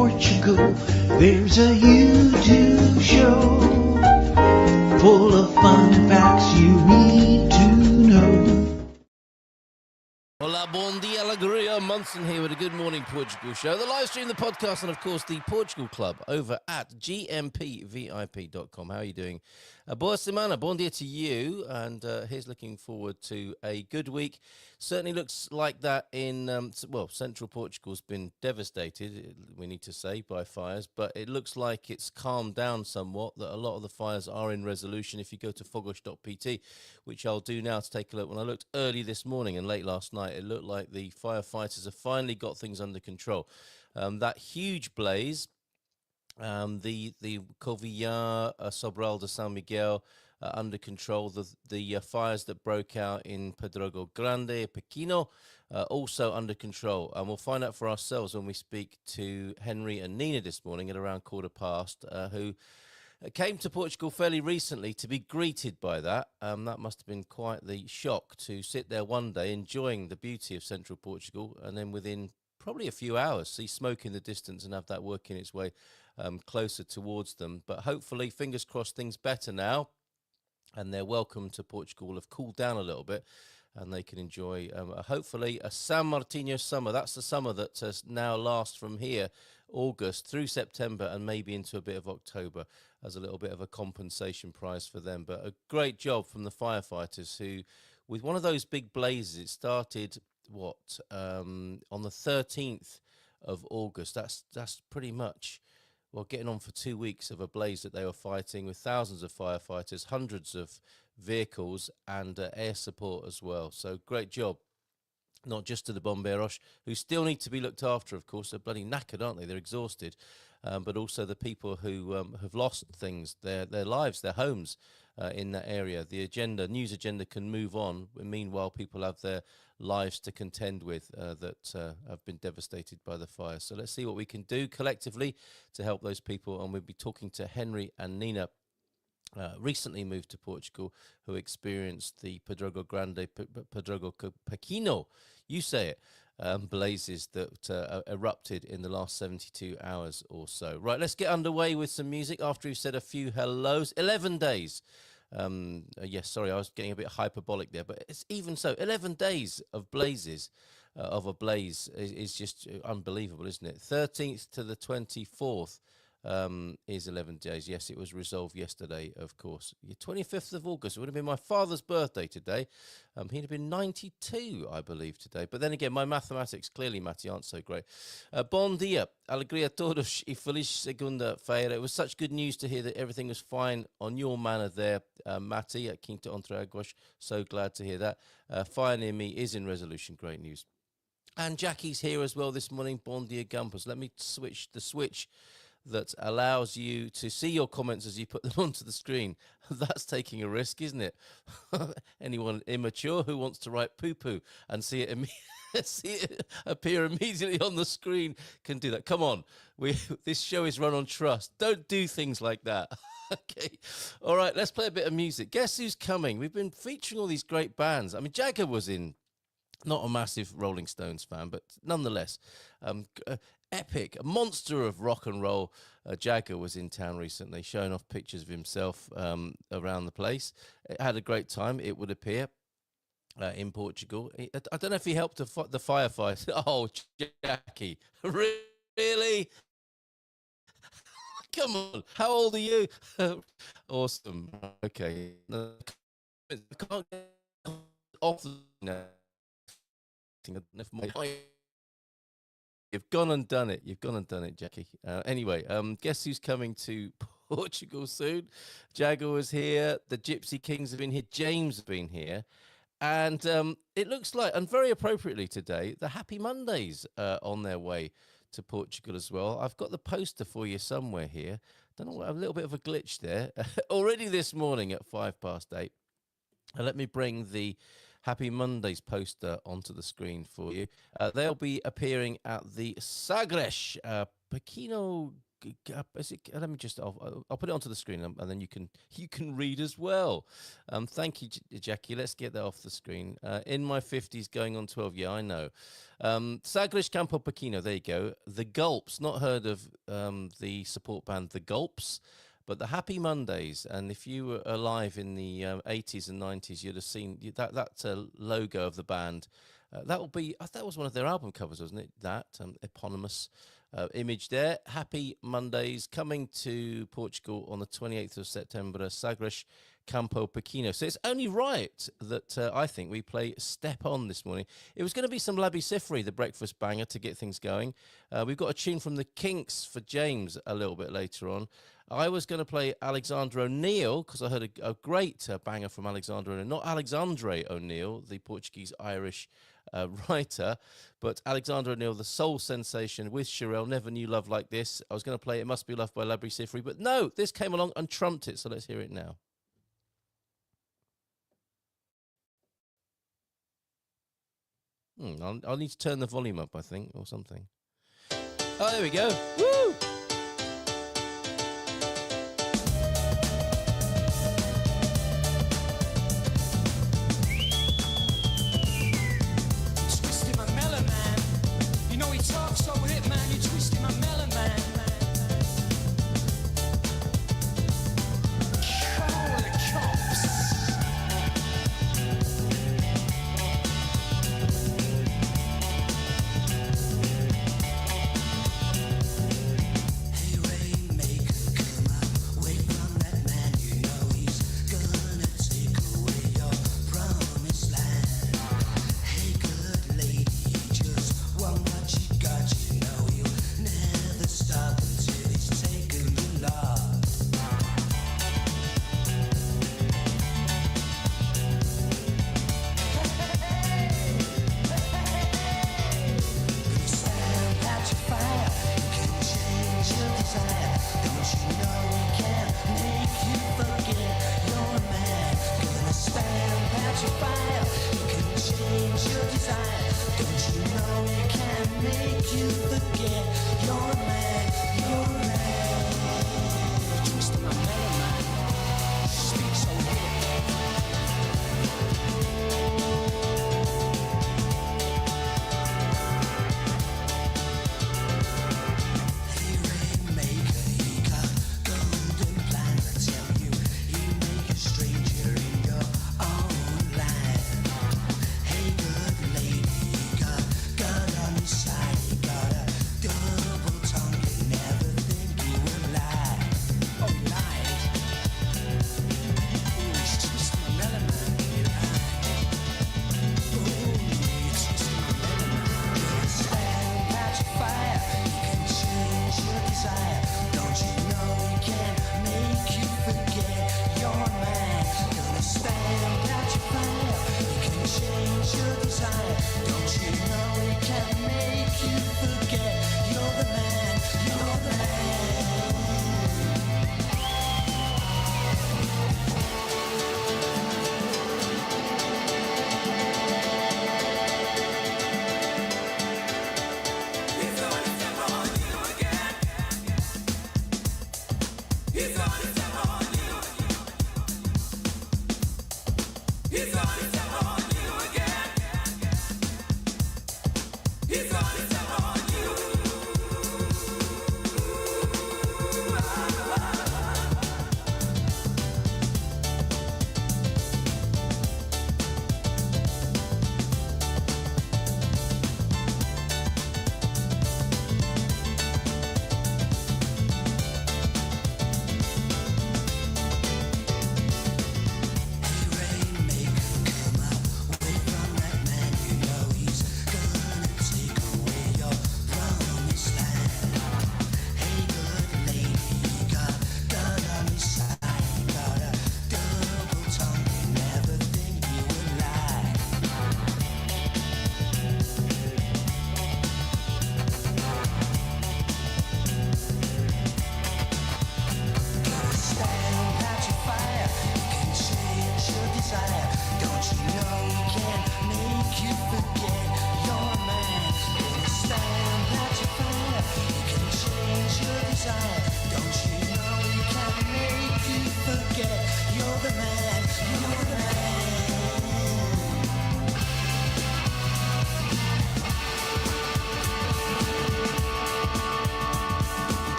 Portugal, there's a YouTube show full of fun facts you need to know. Hola, bon dia, alegria. Munson here with a Good Morning Portugal show. The live stream, the podcast, and of course the Portugal Club over at gmpvip.com. How are you doing? Boa semana, bon dia to you. And here's looking forward to a good week. Certainly looks like that in, central Portugal's been devastated, we need to say, by fires. But it looks like it's calmed down somewhat, that a lot of the fires are in resolution. If you go to fogos.pt, which I'll do now to take a look. When I looked early this morning and late last night, it looked like the firefighters have finally got things under control. That huge blaze, the Covilhã, Sobral de São Miguel, under control. The fires that broke out in Pedrógão Grande, Pequeno, also under control. And we'll find out for ourselves when we speak to Henry and Nina this morning at around 1:15, who came to Portugal fairly recently to be greeted by that. That must have been quite the shock to sit there one day enjoying the beauty of central Portugal, and then within probably a few hours see smoke in the distance and have that working its way closer towards them. But hopefully, fingers crossed, things better now, and their welcome to Portugal will have cooled down a little bit, and they can enjoy, hopefully, a San Martino summer. That's the summer that now lasts from here, August through September, and maybe into a bit of October, as a little bit of a compensation prize for them. But a great job from the firefighters who, with one of those big blazes, it started, on the 13th of August. That's pretty much, getting on for 2 weeks of a blaze that they were fighting with thousands of firefighters, hundreds of vehicles, and air support as well. So great job, not just to the Bombeiros, who still need to be looked after, of course. They're bloody knackered, aren't they? They're exhausted. But also the people who have lost things, their lives, their homes in that area. The news agenda can move on. Meanwhile, people have their lives to contend with that have been devastated by the fire. So let's see what we can do collectively to help those people. And we'll be talking to Henry and Nina, recently moved to Portugal, who experienced the Pedrógão Grande, Pedrógão Pequeno, you say it, blazes that erupted in the last 72 hours or so. Right, let's get underway with some music after we've said a few hellos. 11 days. Yes, sorry, I was getting a bit hyperbolic there, but it's even so. 11 days of blazes, of a blaze is just unbelievable, isn't it? 13th to the 24th. Is 11 days. Yes, it was resolved yesterday, of course. 25th of August. It would have been my father's birthday today. He'd have been 92, I believe, today. But then again, my mathematics, clearly, Matty, aren't so great. Bom dia, alegria a todos e feliz segunda-feira. It was such good news to hear that everything was fine on your manor there, Matty, at Quinta Entre Águas. So glad to hear that. Fire near me is in resolution. Great news. And Jackie's here as well this morning. Bon dia, Gumpers. Let me switch the switch that allows you to see your comments as you put them onto the screen. That's taking a risk, isn't it? Anyone immature who wants to write poo-poo and see it appear immediately on the screen can do that. Come on, this show is run on trust. Don't do things like that. Okay, all right, let's play a bit of music. Guess who's coming? We've been featuring all these great bands. I mean, Jagger was in. Not a massive Rolling Stones fan, but nonetheless, epic, a monster of rock and roll. Jagger was in town recently, showing off pictures of himself around the place. It had a great time, it would appear, in Portugal. I don't know if he helped the firefight. Oh, Jackie, really? Come on, how old are you? Awesome. Okay. I can't get off the... You've gone and done it. You've gone and done it, Jackie. Anyway, guess who's coming to Portugal soon? Jagger was here. The Gypsy Kings have been here. James have been here. And it looks like, and very appropriately today, the Happy Mondays on their way to Portugal as well. I've got the poster for you somewhere here. Don't know, a little bit of a glitch there. Already this morning at 8:05. Let me bring the Happy Mondays poster onto the screen for you. They'll be appearing at the Sagres Pequeno Let me just. I'll put it onto the screen, and then you can read as well. Thank you, Jackie. Let's get that off the screen. In my 50s, going on 12. Yeah, I know. Sagres Campo Pequeno. There you go. The Gulps. Not heard of the support band The Gulps, but the Happy Mondays. And if you were alive in the 80s and 90s, you'd have seen that logo of the band. That was one of their album covers, wasn't it? That eponymous image there. Happy Mondays, coming to Portugal on the 28th of September, Sagres Campo Pequeno. So it's only right that I think we play Step On this morning. It was going to be some Labby Sifri, the breakfast banger, to get things going. We've got a tune from the Kinks for James a little bit later on. I was going to play Alexander O'Neill because I heard a great banger from Alexander O'Neill. Not Alexandre O'Neill, the Portuguese-Irish writer, but Alexander O'Neill, the soul sensation with Shirelle, Never Knew Love Like This. I was going to play It Must Be Love by Labby Sifri, but no, this came along and trumped it, so let's hear it now. I'll need to turn the volume up, I think, or something. Oh, there we go. Woo! Got a double tongue, you never think you will lie. Oh, lie.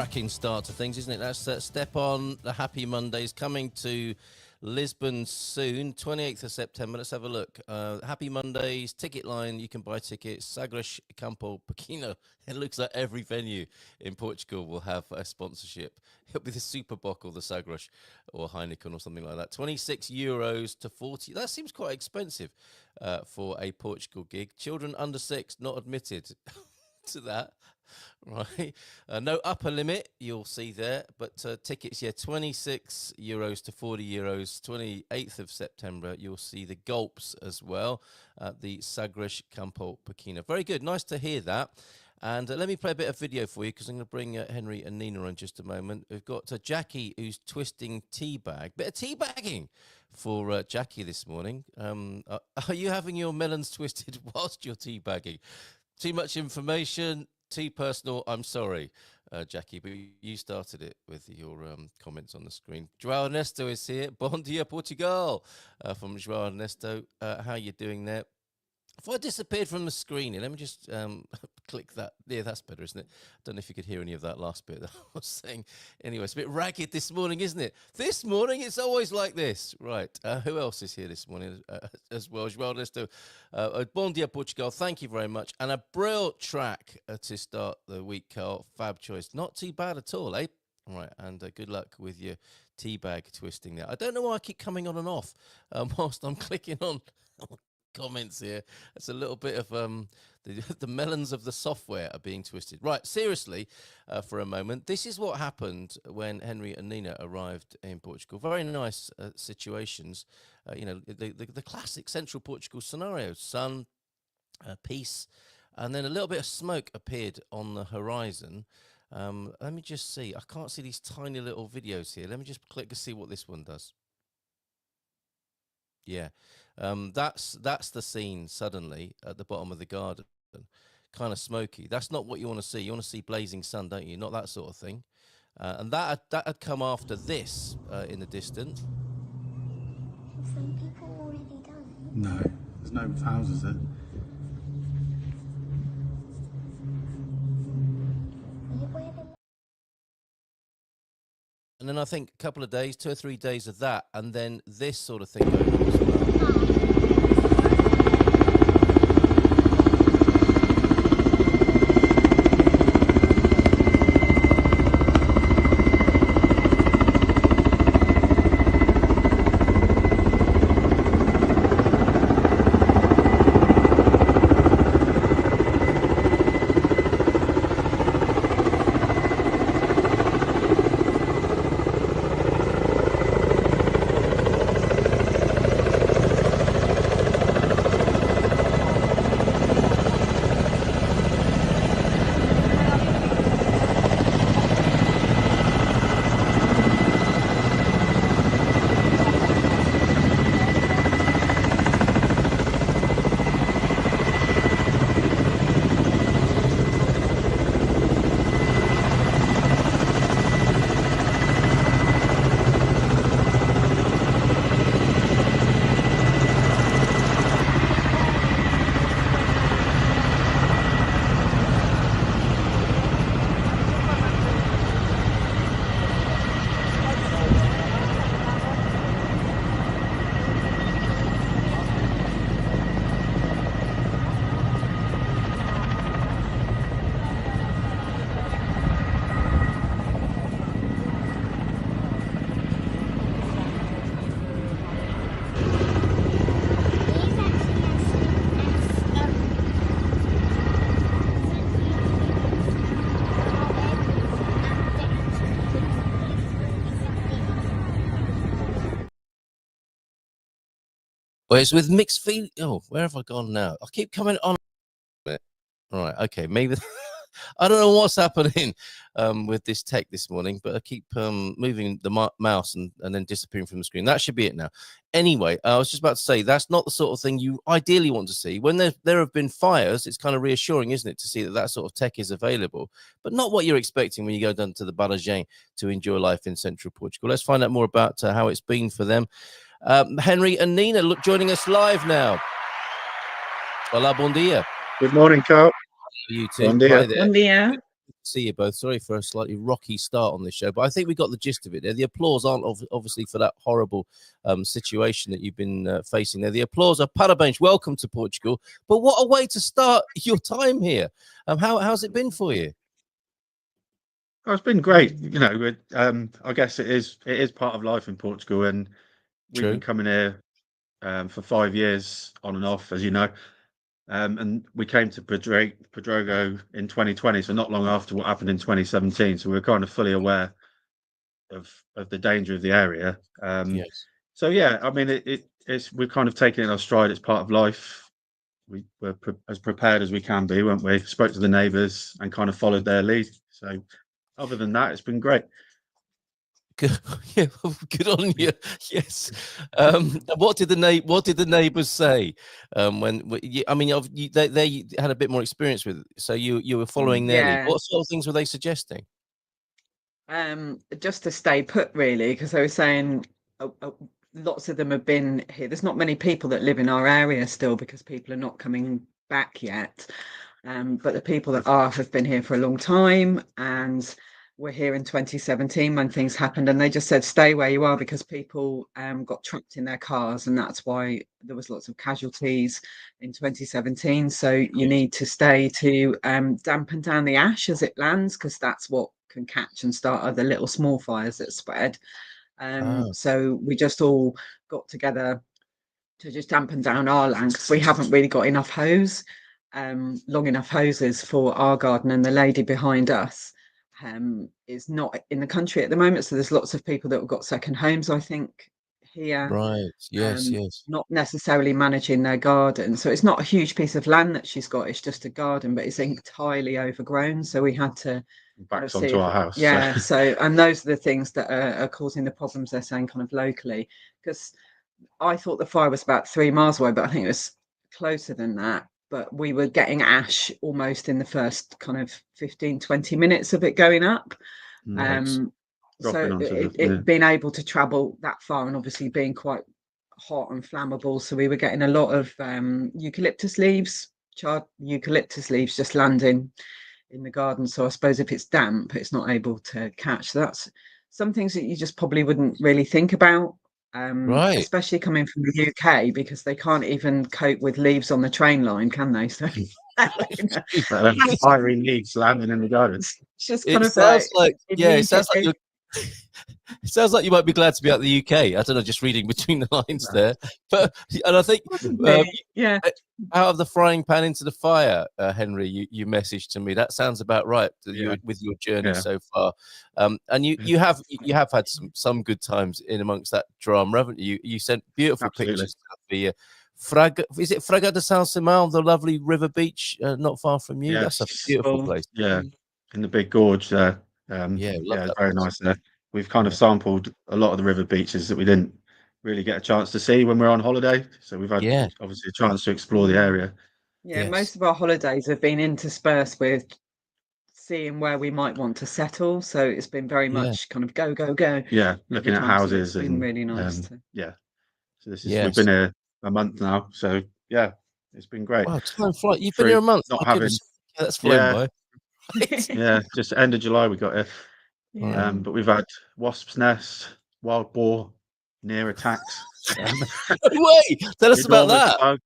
cracking start to things, isn't it? That's Step On, the Happy Mondays, coming to Lisbon soon, 28th of September. Let's have a look. Happy Mondays, ticket line. You can buy tickets. Sagres Campo Pequeno. It looks like every venue in Portugal will have a sponsorship. It'll be the Super Bock or the Sagres or Heineken or something like that. €26 to 40. That seems quite expensive for a Portugal gig. Children under 6 not admitted to that. Right, no upper limit you'll see there, but tickets, yeah, €26 to €40. 28th of September, you'll see the Gulps as well at the Sagres Campo Pequeno. Very good, nice to hear that. And let me play a bit of video for you because I'm going to bring Henry and Nina on in just a moment. We've got Jackie who's twisting tea bag. Bit of tea bagging for Jackie this morning. Are you having your melons twisted whilst you're tea bagging? Too much information. Too personal, I'm sorry, Jackie, but you started it with your comments on the screen. João Ernesto is here. Bom dia, Portugal, from João Ernesto. How are you doing there? If I disappeared from the screen, let me just click that. Yeah, that's better, isn't it? I don't know if you could hear any of that last bit that I was saying. Anyway, it's a bit ragged this morning, isn't it? This morning, it's always like this. Right. Who else is here this morning as well? João Ernesto. Bom dia, Portugal. Thank you very much. And a brilliant track to start the week, Carl. Fab choice. Not too bad at all, eh? All right, and good luck with your teabag twisting there. I don't know why I keep coming on and off whilst I'm clicking on comments here. It's a little bit of the melons of the software are being twisted. Right, seriously, for a moment, this is what happened when Henry and Nina arrived in Portugal. Very nice situations, you know, the classic central Portugal scenario: sun, peace, and then a little bit of smoke appeared on the horizon. Let me just see. I can't see these tiny little videos here. Let me just click to see what this one does. Yeah, that's the scene suddenly at the bottom of the garden, kind of smoky. That's not what you want to see. You want to see blazing sun, don't you? Not that sort of thing. And that had come after this in the distance. Some people already done it. No, there's no houses there. And then I think a couple of days, 2 or 3 days of that, and then this sort of thing going on as well. Well, it's with mixed feelings. Oh, where have I gone now? I keep coming on. Right, okay, maybe I don't know what's happening with this tech this morning, but I keep moving the mouse and then disappearing from the screen. That should be it now. Anyway, I was just about to say that's not the sort of thing you ideally want to see. When there have been fires, it's kind of reassuring, isn't it, to see that that sort of tech is available, but not what you're expecting when you go down to the Barragem to enjoy life in central Portugal. Let's find out more about how it's been for them. Henry and Nina joining us live now. Olá, bom dia. Good morning, Carl. You too. Bom dia. Hi there. Bom dia. see you both. Sorry for a slightly rocky start on this show, but I think we got the gist of it there. The applause aren't obviously for that horrible situation that you've been facing there. The applause are parabéns, welcome to Portugal. But what a way to start your time here. How's it been for you? Oh, it's been great. You know, I guess it is part of life in Portugal, and we've True. been coming here for 5 years on and off, as you know. And we came to Pedrogo in 2020, so not long after what happened in 2017. So we were kind of fully aware of the danger of the area. Yes. So yeah, I mean, it's we're kind of taking it in our stride. It's part of life. We were as prepared as we can be, weren't we? Spoke to the neighbours and kind of followed their lead. So other than that, it's been great. Good, yeah, good on you. Yes. What did the neighbours say? I mean, they had a bit more experience with it, so you were following their lead. Yeah. What sort of things were they suggesting? Just to stay put, really, because they were saying lots of them have been here. There's not many people that live in our area still because people are not coming back yet. But the people that are have been here for a long time, and we're here in 2017 when things happened, and they just said stay where you are because people got trapped in their cars, and that's why there was lots of casualties in 2017. So you need to stay to dampen down the ash as it lands, because that's what can catch and start other little small fires that spread. So we just all got together to just dampen down our land, because we haven't really got enough hose, long enough hoses for our garden, and the lady behind us is not in the country at the moment, so there's lots of people that have got second homes, I think, here. Right. Yes. Yes. Not necessarily managing their garden, so it's not a huge piece of land that she's got, it's just a garden, but it's entirely overgrown, so we had to Backs onto our house. Yeah, so and those are the things that are causing the problems, they're saying, kind of locally, because I thought the fire was about 3 miles away, but I think it was closer than that. But we were getting ash almost in the first kind of 15-20 minutes of it going up. So being able to travel that far, and obviously being quite hot and flammable, so we were getting a lot of eucalyptus leaves, charred eucalyptus leaves, just landing in the garden. So I suppose if it's damp, it's not able to catch. So that's some things that you just probably wouldn't really think about. Right. Especially coming from the UK, because they can't even cope with leaves on the train line, can they? So fiery leaves landing in the garden. It's just kind of like it sounds like you're it sounds like you might be glad to be out of the UK. I don't know, just reading between the lines there. But and I think yeah, out of the frying pan into the fire, Henry, you messaged to me. That sounds about right with your journey so far. And you have had some good times in amongst that drama, haven't you? You sent beautiful pictures of the is it Fraga de São Simão, the lovely river beach not far from you? That's a beautiful place. Yeah, in the big gorge there. Very nice there. We've kind of sampled a lot of the river beaches that we didn't really get a chance to see when we were on holiday. So we've had obviously a chance to explore the area. Yeah, most of our holidays have been interspersed with seeing where we might want to settle. So it's been very much kind of go. Yeah, looking at houses. It's been really nice. So this is we've been here a month now. So yeah, it's been great. Wow, time flies. You've been here a month. Not having that's flown by. Yeah, just end of July we got here. But we've had wasps' nests, wild boar, near attacks. Wait, tell us about that. Bugs.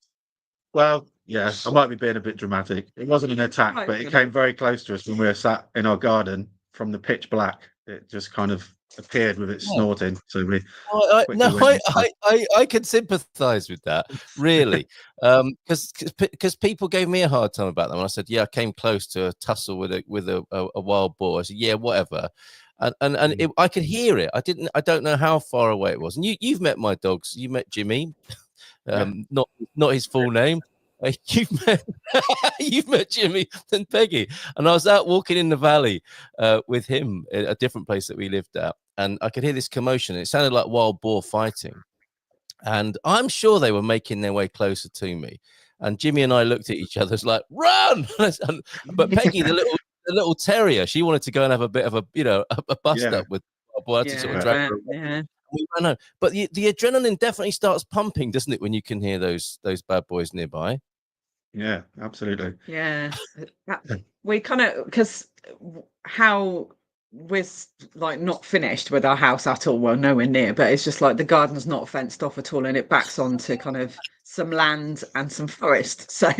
Well, yeah, I might be being a bit dramatic. It wasn't an attack, but it came very close to us when we were sat in our garden. From the pitch black, it just kind of appeared with its snorting. So we I can sympathise with that, really, because people gave me a hard time about them. And I said, I came close to a tussle with a wild boar. I said, whatever, and I could hear it. I don't know how far away it was. And you've met my dogs. You met Jimmy, not his full name. You've met Jimmy and Peggy, and I was out walking in the valley with him at a different place that we lived at, and I could hear this commotion. It sounded like wild boar fighting, and I'm sure they were making their way closer to me. And Jimmy and I looked at each other, it's like run. But Peggy, the little terrier, she wanted to go and have a bit of a bust up with wild boar. To sort of drag her away. I know, but the adrenaline definitely starts pumping, doesn't it, when you can hear those bad boys nearby? Yeah, absolutely. Yeah, we kind of, because how we're like not finished with our house at all. Well, nowhere near, but it's just like the garden's not fenced off at all, and it backs onto kind of some land and some forest. So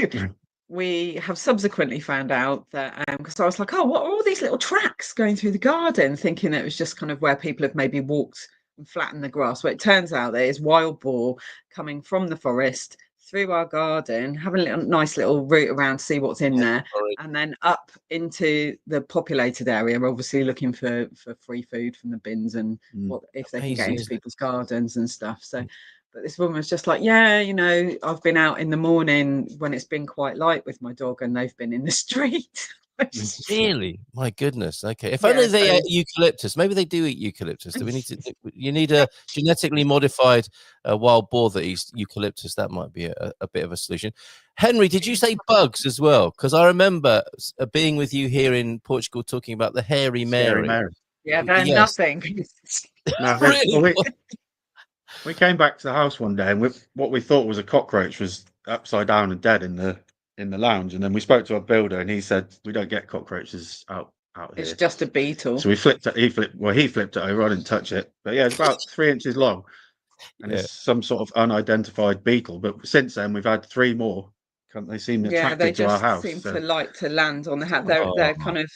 we have subsequently found out that because I was like, oh, what are all these little tracks going through the garden, thinking that it was just kind of where people have maybe walked and flattened the grass. Well, it turns out there is wild boar coming from the forest through our garden, having a nice little route around to see what's in there, and then up into the populated area, obviously looking for free food from the bins and what if they can get into people's gardens and stuff. So but this woman was just like, yeah, you know, I've been out in the morning when it's been quite light with my dog and they've been in the street. Really? My goodness. Okay. If only they ate eucalyptus. Maybe they do eat eucalyptus. Do we need to? You need a genetically modified wild boar that eats eucalyptus. That might be a bit of a solution. Henry, did you say bugs as well? Because I remember being with you here in Portugal talking about the hairy Mary. Yeah, they're nothing. No, Really? we came back to the house one day, and what we thought was a cockroach was upside down and dead in the lounge. And then we spoke to our builder, and he said we don't get cockroaches out here. It's just a beetle. So we flipped it. He flipped it over. I didn't touch it, but yeah, it's about 3 inches long, and it's some sort of unidentified beetle. But since then, we've had 3 more. They seem attracted to our house. Seem to like to land on the house. They're kind of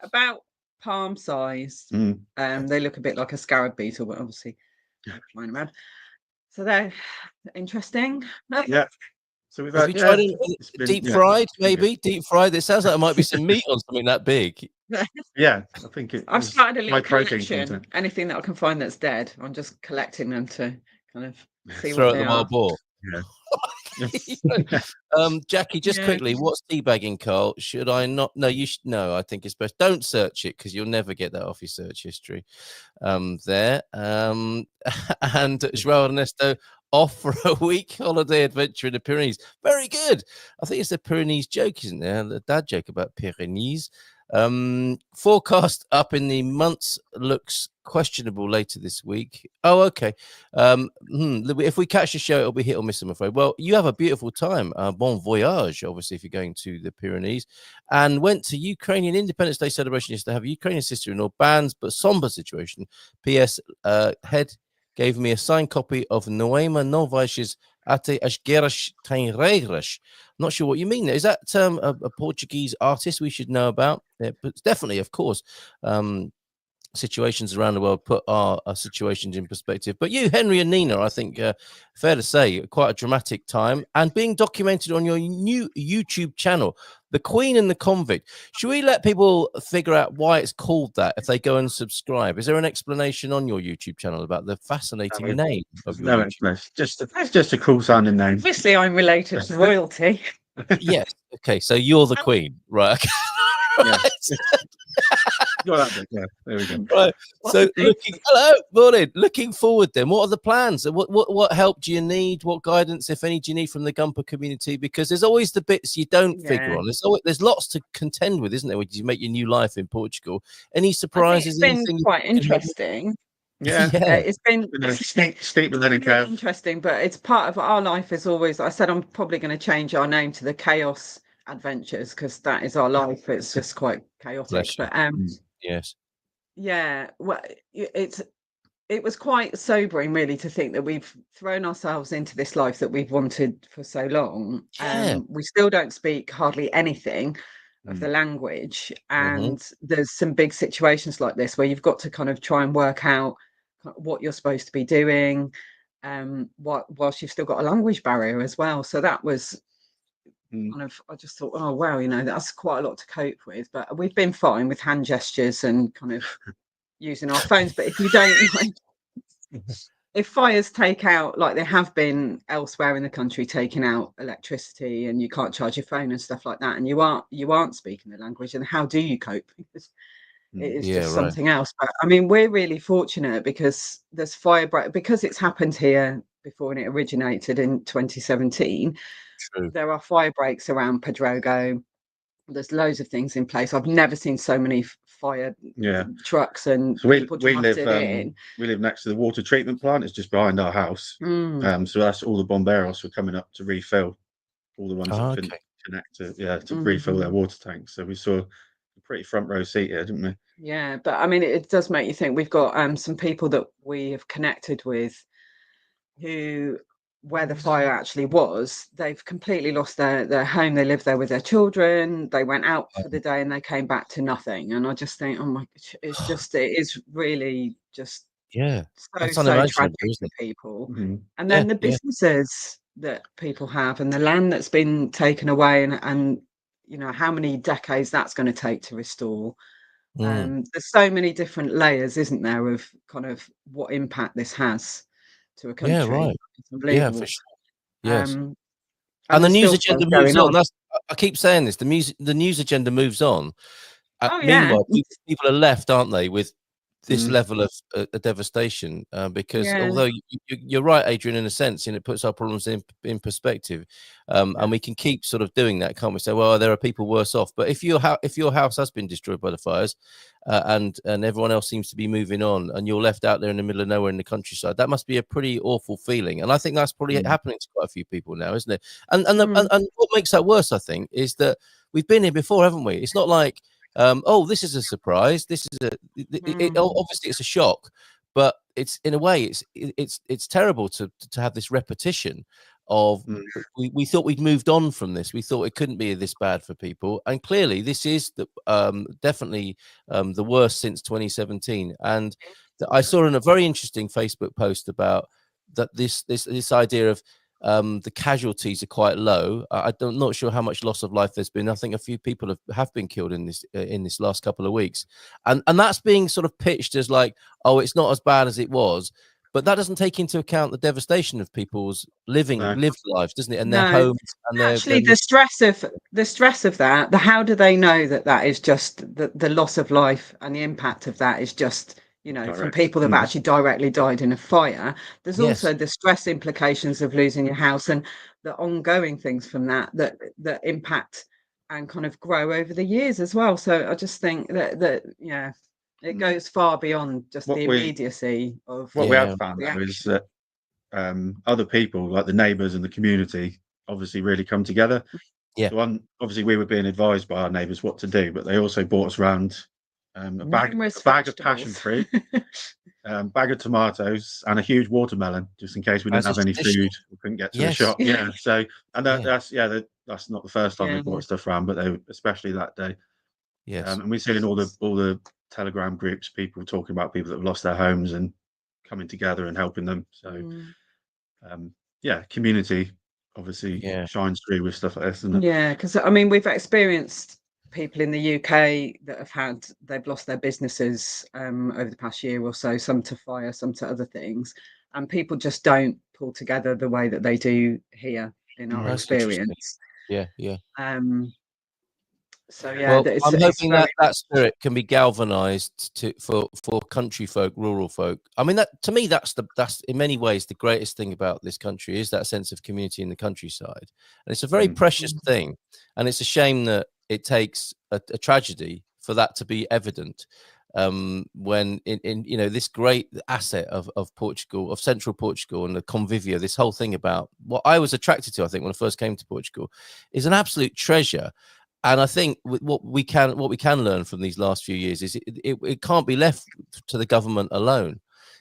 about palm sized. They look a bit like a scarab beetle, but obviously flying around. So they're interesting. Yeah. So we've had, tried deep fried, maybe deep fried. It sounds like there might be some meat on something that big. Yeah, I think I've started a little collection. Anything that I can find that's dead, I'm just collecting them to kind of see throw what at the wild boar. Yeah. Jackie, just quickly, what's teabagging, Carl? Should I not? No, you should. No, I think it's best. Don't search it because you'll never get that off your search history. There. And Joao Ernesto off for a week holiday adventure in the Pyrenees. Very good. I think it's a Pyrenees joke, isn't there? The dad joke about Pyrenees. Forecast up in the months looks questionable later this week. Oh, okay. If we catch the show, it'll be hit or miss, I'm afraid. Well, you have a beautiful time. Bon voyage, obviously, if you're going to the Pyrenees. And went to Ukrainian Independence Day celebration yesterday. Have a Ukrainian sister-in-law, bands, but somber situation. P.S. Head gave me a signed copy of Noema Novaj's Ate Ashgerash Tainregras. Not sure what you mean. Is that a Portuguese artist we should know about? Yeah, but definitely, of course. Situations around the world put our situations in perspective. But you, Henry and Nina, I think fair to say, quite a dramatic time and being documented on your new YouTube channel, The Queen and the Convict. Should we let people figure out why it's called that if they go and subscribe? Is there an explanation on your YouTube channel about the fascinating name of your explanation? It's just a cool sounding name. Obviously, I'm related to royalty. Yes. Okay. So you're the Queen, right? Yeah. Yeah, there we go. Right. So looking forward then, what are the plans? What help do you need? What guidance, if any, do you need from the Gumper community? Because there's always the bits you don't figure on. There's lots to contend with, isn't there, when you make your new life in Portugal? Any surprises? It's been quite interesting. Yeah, it's been steep learning curve. Interesting, but it's part of our life. Is always, I said I'm probably going to change our name to the Chaos Adventures because that is our life. It's just quite chaotic. But yes, yeah. Well, it was quite sobering, really, to think that we've thrown ourselves into this life that we've wanted for so long. We still don't speak hardly anything of the language, and there's some big situations like this where you've got to kind of try and work out what you're supposed to be doing, whilst you've still got a language barrier as well. So that was kind of, I just thought, oh wow, that's quite a lot to cope with. But we've been fine with hand gestures and kind of using our phones. But if you don't, if fires take out, like they have been elsewhere in the country, taking out electricity, and you can't charge your phone and stuff like that, and you aren't speaking the language, and how do you cope? Because it is just something else. But I mean, we're really fortunate because there's fire break, because it's happened here before and it originated in 2017. True. There are fire breaks around Pedrogo. There's loads of things in place. I've never seen so many fire trucks and people we live next to the water treatment plant. It's just behind our house. So that's all the bomberos were coming up to refill, all the ones that couldn't connect to refill their water tanks. So we saw the pretty front row seat here, didn't we? Yeah, but I mean, it does make you think. We've got some people that we have connected with who, where the fire actually was, they've completely lost their home. They lived there with their children. They went out for the day and they came back to nothing. And I just think, oh my, it is really just Yeah, that's so unimaginable, tragic isn't for it? people. Mhm. And Yeah, then the yeah. businesses that people have and the land that's been taken away, and you know how many decades that's going to take to restore. Mm. There's so many different layers, isn't there, of kind of what impact this has to a Yeah, country. right. It's Yeah, for unbelievable. sure. Yes. Um, and And the there's news still fires agenda moves going on. on. I keep saying this. The news agenda moves on. Oh yeah, Meanwhile, people are left, aren't they, with this Mm. level of devastation? Because yeah, although you're right, Adrian, in a sense, and it puts our problems in perspective, Yeah. and we can keep sort of doing that, can't we? Say, well, there are people worse off. But if your house has been destroyed by the fires, and everyone else seems to be moving on, and you're left out there in the middle of nowhere in the countryside, that must be a pretty awful feeling. And I think that's probably Mm. happening to quite a few people now, isn't it? And mm, and what makes that worse, I think, is that we've been here before, haven't we? It's not like oh, this is a surprise. This is mm, obviously it's a shock, but it's in a way it's terrible to have this repetition of Mm. we thought we'd moved on from this. We thought it couldn't be this bad for people, and clearly this is definitely the worst since 2017. And I saw in a very interesting Facebook post about that this idea of the casualties are quite low. I'm not sure how much loss of life there's been. I think a few people have been killed in this last couple of weeks, and that's being sort of pitched as like, oh, it's not as bad as it was, but that doesn't take into account the devastation of people's No. lived lives, doesn't it, and their no. homes and their Actually, the stress of that. How do they know that that is just the loss of life and the impact of that is just, you know, from Direct. people that have Mm. actually directly died in a fire? There's yes, also the stress implications of losing your house and the ongoing things from that impact and kind of grow over the years as well. So I just think that yeah, it Mm. goes far beyond just What the we immediacy of what we have yeah, found the though is action. that other people, like the neighbours and the community, obviously really come together. yeah. So obviously we were being advised by our neighbours what to do, but they also bought us round a Numerous bag of passion vegetables. fruit, bag of tomatoes, and a huge watermelon, just in case we didn't As have is any traditional. food, we couldn't get to the Yes, shop. Yeah, so and yeah, that's not the first time they Yeah. bought stuff around, but they especially that day. yes, And we've seen in all the Telegram groups people talking about people that have lost their homes and coming together and helping them. So Mm. yeah, community obviously yeah, shines through with stuff like this, doesn't it? Yeah, because I mean, we've experienced people in the UK that they've lost their businesses over the past year or so, some to fire, some to other things, and people just don't pull together the way that they do here in our No. that's interesting. experience. Yeah, yeah. Um, so yeah, Well, I'm it's hoping very that that spirit can be galvanized for country folk, rural folk. I mean, that to me, that's in many ways the greatest thing about this country is that sense of community in the countryside, and it's a very Mm. precious thing. And it's a shame that it takes a tragedy for that to be evident. When in this great asset of Portugal, of central Portugal, and the convivio, this whole thing about what I was attracted to, I think, when I first came to Portugal, is an absolute treasure. And I think what we can learn from these last few years is it can't be left to the government alone.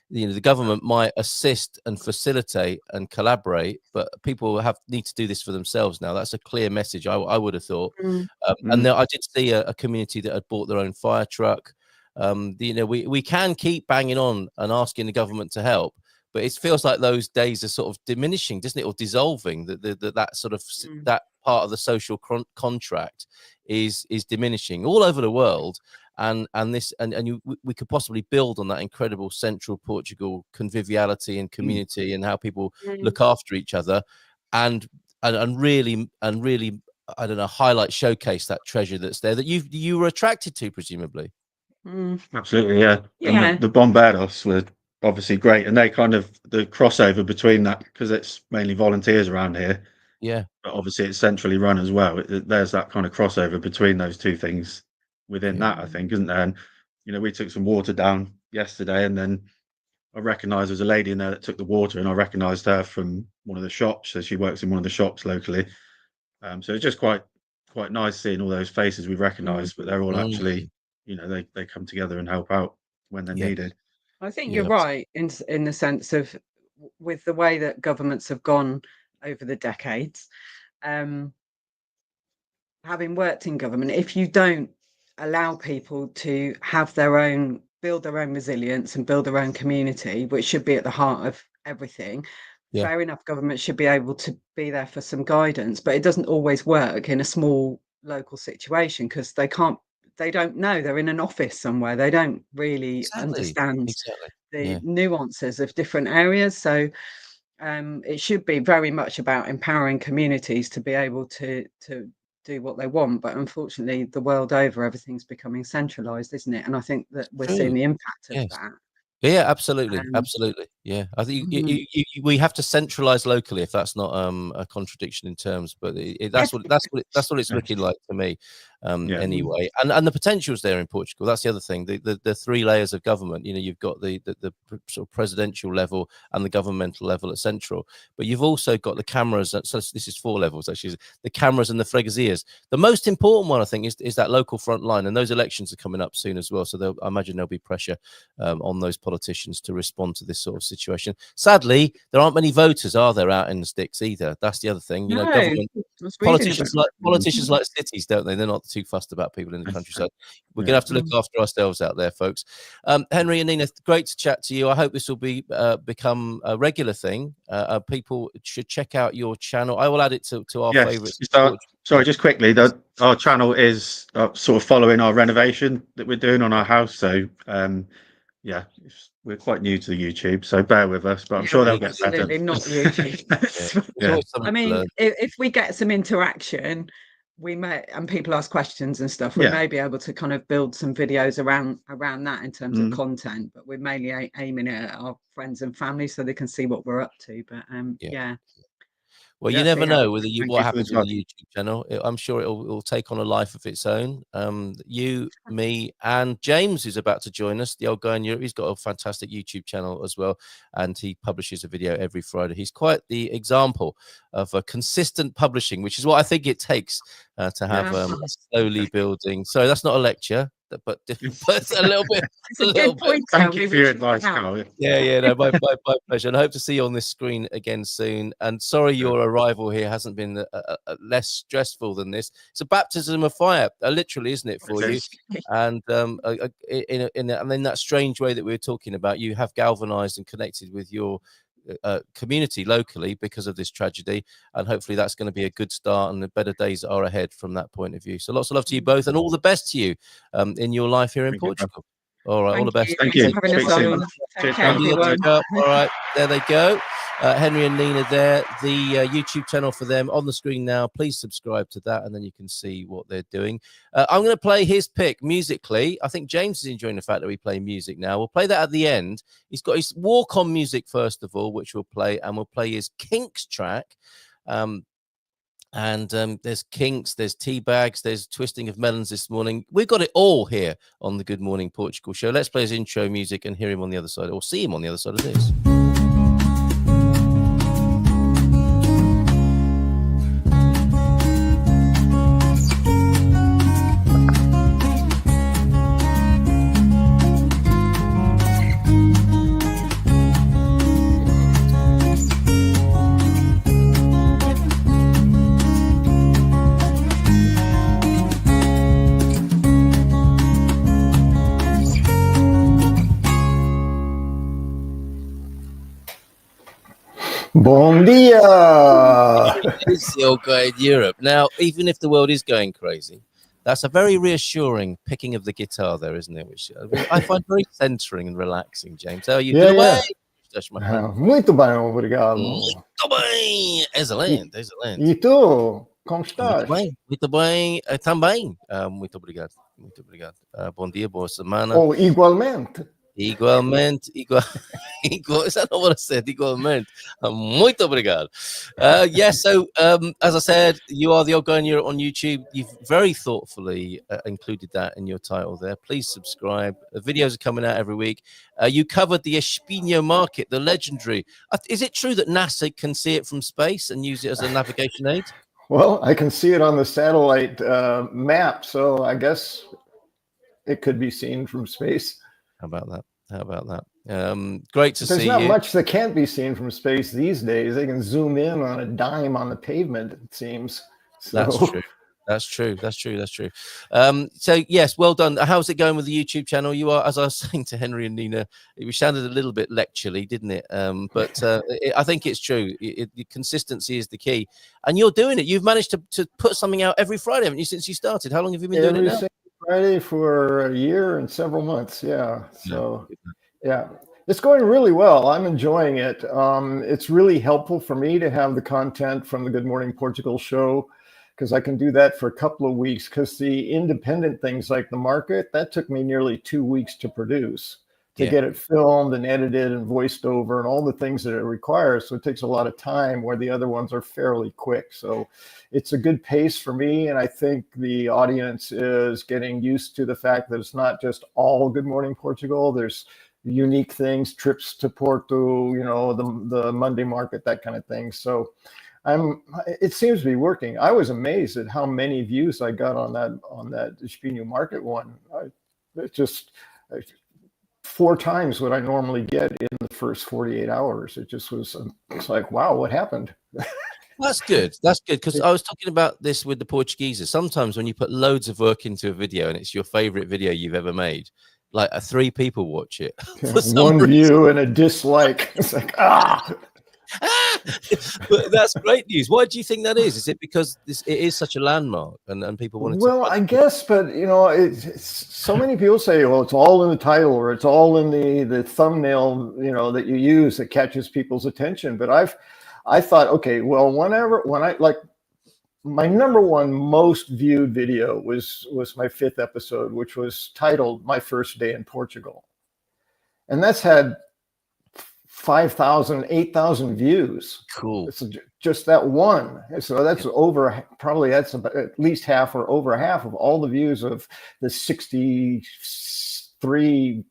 The government might assist and facilitate and collaborate, but people need to do this for themselves now. That's a clear message. I would have thought. mm, And Mm. there, I did see a community that had bought their own fire truck. We can keep banging on and asking the government to help, but it feels like those days are sort of diminishing, doesn't it, or dissolving. That sort of mm, that part of the social contract is diminishing all over the world. We could possibly build on that incredible central Portugal conviviality and Mm. community and how people mm, look after each other, and really I don't know, highlight, showcase that treasure that's there that you were attracted to, presumably. mm. Absolutely, yeah. And the, Yeah. the Bombardos were obviously great, and they kind of the crossover between that because it's mainly volunteers around here, Yeah, but obviously it's centrally run as well. There's that kind of crossover between those two things within yeah. that, I think, isn't there? And we took some water down yesterday, and then I recognised there was a lady in there that took the water, and I recognised her from one of the shops. So she works in one of the shops locally. So it's just quite quite nice seeing all those faces we recognise, but they're all actually, you know, they come together and help out when they're needed. I think Yeah. you're right in the sense of with the way that governments have gone over the decades. Having worked in government, if you don't allow people to have build their own resilience and build their own community, which should be at the heart of everything, fair enough, government should be able to be there for some guidance, but it doesn't always work in a small local situation because they don't know, they're in an office somewhere, they don't really understand the nuances of different areas. So it should be very much about empowering communities to be able to do what they want, but unfortunately the world over everything's becoming centralized, isn't it? And I think that we're seeing the impact of that. Yeah, absolutely, absolutely. Yeah, I think we have to centralize locally, if that's not a contradiction in terms, but that's what it's looking like to me, anyway. And the potential's there in Portugal. That's the other thing. The three layers of government. You know, you've got the sort of presidential level and the governmental level at central, but you've also got the cameras. So this is 4 levels actually. The cameras and the freguesias. The most important one, I think, is that local front line, and those elections are coming up soon as well. So I imagine there'll be pressure on those politicians to respond to this sort of situation. Sadly, there aren't many voters, are there, out in the sticks either? That's the other thing. You know, government politicians like cities, don't they? They're not too fussed about people in the countryside. We're gonna have to look after ourselves out there, folks. Henry and Nina, great to chat to you. I hope this will become a regular thing. People should check out your channel. I will add it to our favorites. Sorry, just quickly, our channel is sort of following our renovation that we're doing on our house. So yeah, we're quite new to the YouTube, so bear with us, but I'm sure they'll get better. Absolutely not YouTube. I mean, if we get some interaction, we may, and people ask questions and stuff, we may be able to kind of build some videos around that in terms of content, but we're mainly aiming it at our friends and family so they can see what we're up to. But well, you never know with what happens with the YouTube channel. I'm sure it'll take on a life of its own. You, me, and James is about to join us. The old guy in Europe. He's got a fantastic YouTube channel as well, and he publishes a video every Friday. He's quite the example of a consistent publishing, which is what I think it takes to have slowly building. Sorry, that's not a lecture. But a little bit. It's a good point. Thank you for your advice, Carl. No, my pleasure. And I hope to see you on this screen again soon. And sorry your arrival here hasn't been less stressful than this. It's a baptism of fire, literally, isn't it, for you? And in that strange way that we were talking about, you have galvanized and connected with your community locally because of this tragedy, and hopefully that's going to be a good start and the better days are ahead from that point of view. So lots of love to you both, and all the best to you in your life here in Portugal. All right, all the best. Thank you. All right, there they go. Henry and Nina there, the YouTube channel for them on the screen now. Please subscribe to that, and then you can see what they're doing. I'm going to play his pick musically. I think James is enjoying the fact that we play music now. We'll play that at the end. He's got his walk-on music first of all, which we'll play, and we'll play his Kinks track. And there's Kinks, there's tea bags, there's twisting of melons this morning. We've got it all here on the Good Morning Portugal show. Let's play his intro music and hear him on the other side, or see him on the other side of this. Bon dia! It's the old guy in Europe. Now, even if the world is going crazy, that's a very reassuring picking of the guitar there, isn't it? Which I find very centering and relaxing, James. How are you? Muito bem, obrigado. Muito bem! Excelente, excelente. E tu? Como estás? Muito bem, também. Muito obrigado, muito obrigado. Bom dia, boa semana. Oh, igualmente. Igualmente, igual. Is that not what I said? Igualmente. Muito obrigado. Yes, so as I said, you are the old guy in Europe on YouTube. You've very thoughtfully included that in your title there. Please subscribe. The videos are coming out every week. You covered the Espinho market, the legendary. Is it true that NASA can see it from space and use it as a navigation aid? Well, I can see it on the satellite map, so I guess it could be seen from space. How about that? How about that? Great to There's see not you. much that can't be seen from space these days. They can zoom in on a dime on the pavement, it seems. So, That's true. That's true. That's true. That's true. So yes, well done. How's it going with the YouTube channel? You are, as I was saying to Henry and Nina, it sounded a little bit lecturely, didn't it? But I think it's true. The consistency is the key, and you're doing it. You've managed to put something out every Friday, haven't you, since you started? How long have you been doing it every now? single Friday for a year and several months. Yeah. So, yeah, it's going really well. I'm enjoying it. It's really helpful for me to have the content from the Good Morning Portugal show, because I can do that for a couple of weeks, because the independent things like the market, that took me nearly 2 weeks to produce, to get it filmed and edited and voiced over and all the things that it requires. So it takes a lot of time, where the other ones are fairly quick. So it's a good pace for me. And I think the audience is getting used to the fact that it's not just all Good Morning Portugal. There's unique things, trips to Porto, you know, the Monday market, that kind of thing. So it seems to be working. I was amazed at how many views I got on that Espinho market one. It just 4 times what I normally get in the first 48 hours. It just was, it's like, wow, what happened? That's good. That's good, because I was talking about this with the Portuguese. Sometimes when you put loads of work into a video and it's your favorite video you've ever made, like 3 people watch it. One view and a dislike. It's like, But that's great news. Why do you think that is? Is it because it is such a landmark and people want to? Well, I guess, but you know, it's so many people say, well, it's all in the title, or it's all in the thumbnail, you know, that you use that catches people's attention. But I thought, okay, well, when I like, my number one most viewed video was my 5th episode, which was titled "My First Day in Portugal," and that's had 5,000, 8,000 views. Cool. It's just that one. So that's probably that's about at least half or over half of all the views of the 63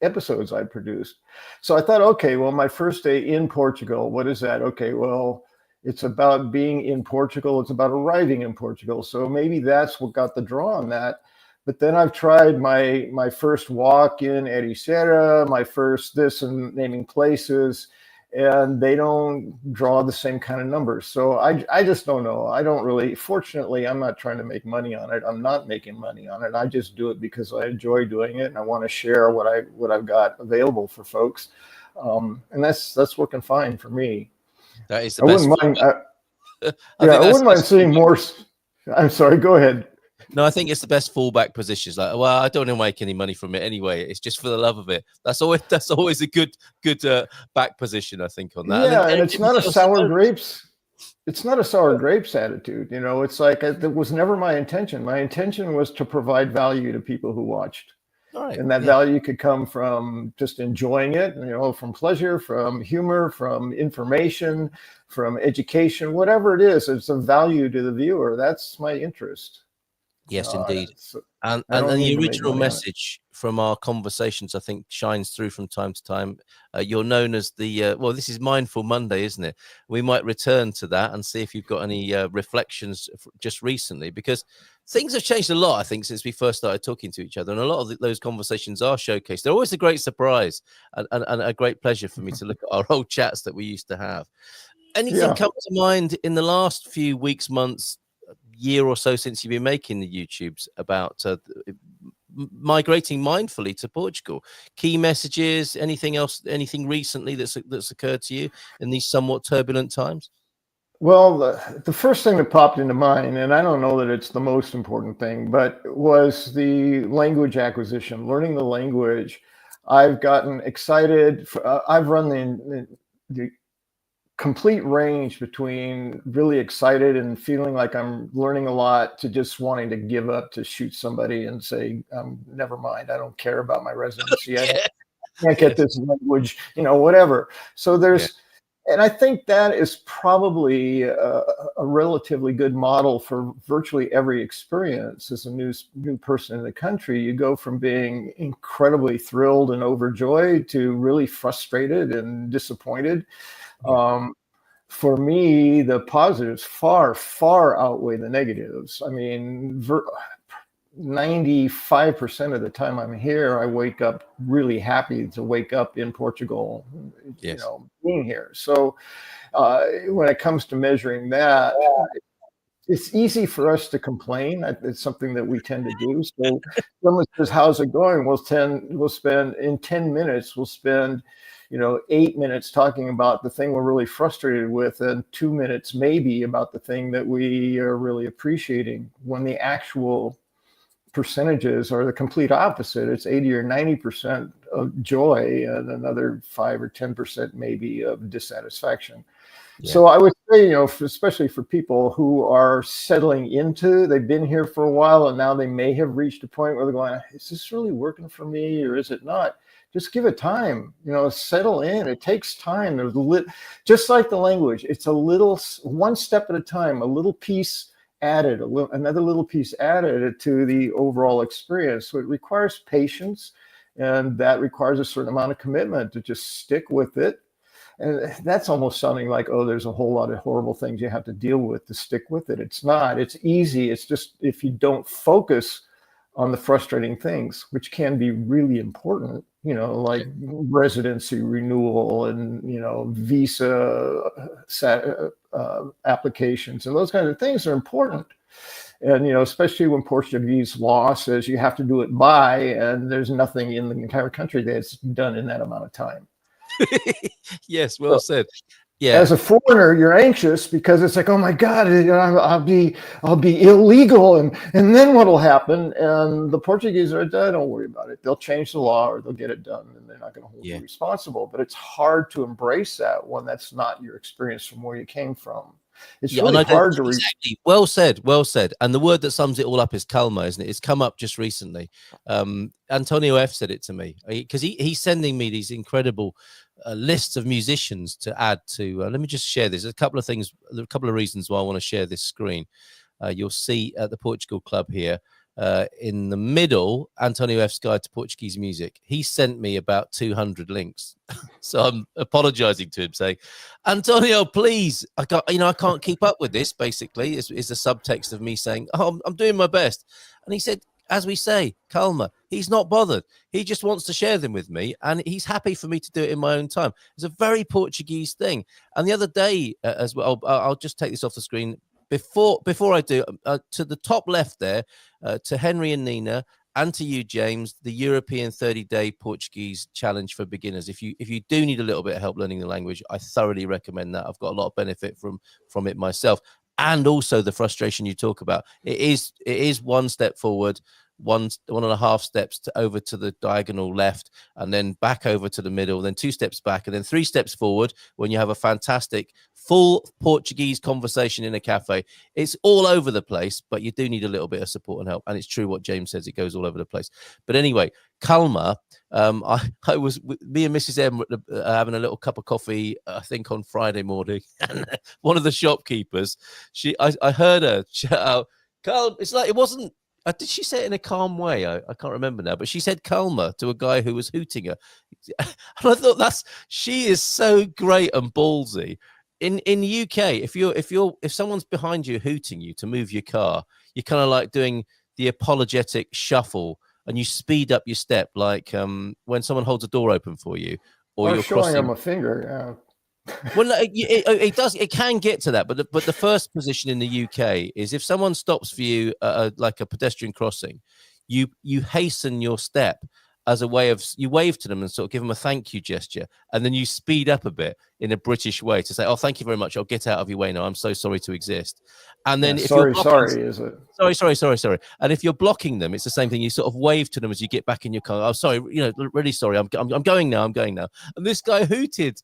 episodes I produced. So I thought, okay, well, my first day in Portugal, what is that? Okay, well, it's about being in Portugal. It's about arriving in Portugal. So maybe that's what got the draw on that. But then I've tried my first walk in Ericeira, my first this, and naming places, and they don't draw the same kind of numbers. So I just don't know. I don't really, fortunately, I'm not trying to make money on it. I'm not making money on it. I just do it because I enjoy doing it, and I want to share what I've got available for folks. And that's working fine for me. That is the best. I wouldn't mind seeing more. I'm sorry, go ahead. No, I think it's the best fallback position. It's like, well, I don't want to make any money from it anyway. It's just for the love of it. That's always a good back position, I think, on that. Yeah, and it's not a sour grapes. It's not a sour grapes attitude. You know, it's like, that was never my intention. My intention was to provide value to people who watched. Right. And that value could come from just enjoying it, you know, from pleasure, from humor, from information, from education, whatever it is. It's a value to the viewer. That's my interest. Yes, indeed. And the original message from our conversations, I think, shines through from time to time. You're known as the, well, this is Mindful Monday, isn't it? We might return to that and see if you've got any reflections just recently, because things have changed a lot, I think, since we first started talking to each other. And a lot of those conversations are showcased. They're always a great surprise and a great pleasure for me to look at our old chats that we used to have. Anything come to mind in the last few weeks, months, year or so since you've been making the YouTubes about migrating mindfully to Portugal? Key messages, anything else, anything recently that's occurred to you in these somewhat turbulent times? Well, the first thing that popped into mind, and I don't know that it's the most important thing, but was the language acquisition, learning the language. I've gotten excited. I've run the complete range between really excited and feeling like I'm learning a lot to just wanting to give up, to shoot somebody and say, never mind, I don't care about my residency. I can't get this language, you know, whatever. So there's, and I think that is probably a relatively good model for virtually every experience as a new person in the country. You go from being incredibly thrilled and overjoyed to really frustrated and disappointed. for me, the positives far, far outweigh the negatives. I mean, 95% of the time I'm here, I wake up really happy to wake up in Portugal, Yes. being here. So when it comes to measuring that, it's easy for us to complain. It's something that we tend to do. So someone says, how's it going? We'll spend in 10 minutes, we'll spend 8 minutes talking about the thing we're really frustrated with, and 2 minutes maybe about the thing that we are really appreciating, when the actual percentages are the complete opposite. It's 80 or 90% of joy and another 5 or 10% maybe of dissatisfaction. Yeah. So I would say, especially for people who are settling into, they've been here for a while and now they may have reached a point where they're going, is this really working for me or is it not? Just give it time, settle in. It takes time. Just like the language, it's a little, one step at a time, a little piece added, another little piece added to the overall experience. So it requires patience, and that requires a certain amount of commitment to just stick with it. And that's almost sounding like, oh, there's a whole lot of horrible things you have to deal with to stick with it. It's not. It's easy. It's just if you don't focus on the frustrating things, which can be really important, like residency renewal and, visa applications and those kinds of things are important. And, especially when Portuguese law says you have to do it by, and there's nothing in the entire country that's done in that amount of time. Yes, well said. Yeah. As a foreigner, you're anxious because it's like, oh my God, I'll be illegal, and then what'll happen? And the Portuguese are, don't worry about it. They'll change the law or they'll get it done, and they're not going to hold you responsible. But it's hard to embrace that when that's not your experience from where you came from. It's really hard to exactly. Well said. And the word that sums it all up is calma, isn't it? It's come up just recently. Antonio F said it to me because he's sending me these incredible lists of musicians to add to. Let me just share this. There's a couple of reasons why I want to share this screen. You'll see at the Portugal Club here in the middle, Antonio F's Guide to Portuguese Music. He sent me about 200 links. So I'm apologizing to him, saying, Antonio, please, I can't keep up with this, basically, is the subtext of me saying, oh, I'm doing my best. And he said, as we say, calma. He's not bothered. He just wants to share them with me, and he's happy for me to do it in my own time. It's a very Portuguese thing. And the other day as well, I'll just take this off the screen. Before I do, to the top left there, to Henry and Nina, and to you, James, the European 30-day Portuguese challenge for beginners. If you do need a little bit of help learning the language, I thoroughly recommend that. I've got a lot of benefit from it myself. And also the frustration you talk about. It is one step forward, one and a half steps over to the diagonal left, and then back over to the middle, then 2 steps back, and then 3 steps forward when you have a fantastic full Portuguese conversation in a cafe. It's all over the place, but you do need a little bit of support and help. And it's true what James says, it goes all over the place. But anyway, calma. I was me and Mrs. M having a little cup of coffee, I think on Friday morning, and one of the shopkeepers, I heard her shout out, "Calm!" It's like it wasn't. Did she say it in a calm way? I can't remember now, but she said calma to a guy who was hooting her, and I thought she is so great and ballsy. In UK, if someone's behind you hooting you to move your car, you're kind of like doing the apologetic shuffle, and you speed up your step, like when someone holds a door open for you, or you're showing crossing them a finger. Yeah. Well, it does. It can get to that, but the first position in the UK is if someone stops for you, like a pedestrian crossing, you hasten your step as a way of, you wave to them and sort of give them a thank you gesture, and then you speed up a bit in a British way to say, "Oh, thank you very much. I'll get out of your way now. I'm so sorry to exist." And then if sorry, you're blocking, is it? Sorry. And if you're blocking them, it's the same thing. You sort of wave to them as you get back in your car. "Oh, sorry, really sorry. I'm going now. I'm going now." And this guy hooted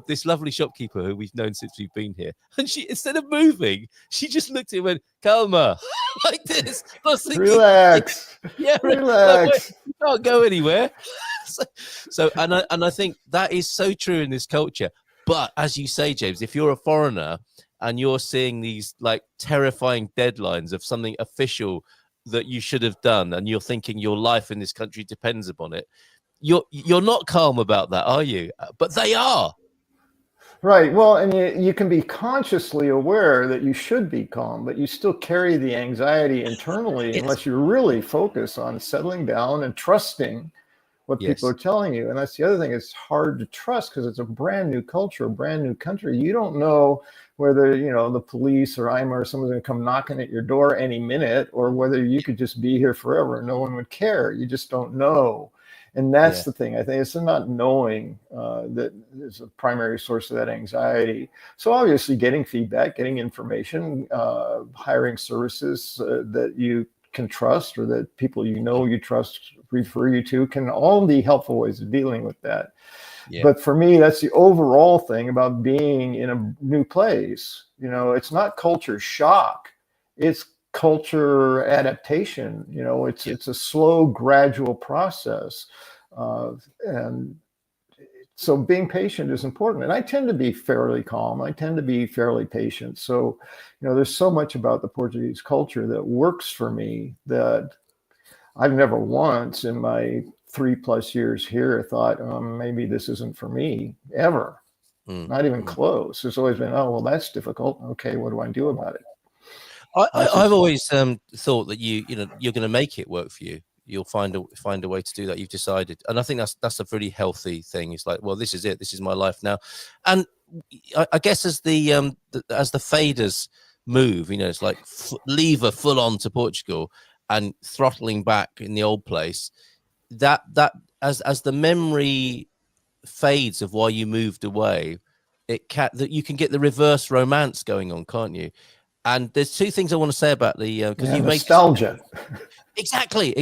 this lovely shopkeeper who we've known since we've been here, and she, instead of moving, she just looked at him and went, "Calma," like this. I was thinking, relax. Yeah, relax. You can't go anywhere. So I think that is so true in this culture. But as you say, James, if you're a foreigner and you're seeing these like terrifying deadlines of something official that you should have done, and you're thinking your life in this country depends upon it, you're not calm about that, are you? But they are. Right. Well, and you can be consciously aware that you should be calm, but you still carry the anxiety internally Yes. unless you really focus on settling down and trusting what people are Yes. telling you. And that's the other thing. It's hard to trust because it's a brand new culture, a brand new country. You don't know whether, the police or IMA or someone's going to come knocking at your door any minute, or whether you could just be here forever and no one would care. You just don't know. And that's Yeah. the thing. I think it's not knowing that is a primary source of that anxiety. So obviously getting feedback, getting information, hiring services that you can trust, or that people you trust refer you to, can all be helpful ways of dealing with that. Yeah. But for me, that's the overall thing about being in a new place. It's not culture shock, it's culture adaptation. It's a slow, gradual process, and so being patient is important. And I tend to be fairly calm. I tend to be fairly patient. So, there's so much about the Portuguese culture that works for me that I've never once in my 3+ years here thought, maybe this isn't for me, ever. Not even close. It's always been, oh, well, that's difficult. Okay, what do I do about it? I've always thought that you're going to make it work for you. You'll find a way to do that. You've decided, and I think that's a really healthy thing. It's like, well, this is it. This is my life now. And I guess as the faders move, it's like lever full on to Portugal and throttling back in the old place. That as the memory fades of why you moved away, that you can get the reverse romance going on, can't you? And there's two things I want to say about the because you've made nostalgia. Exactly.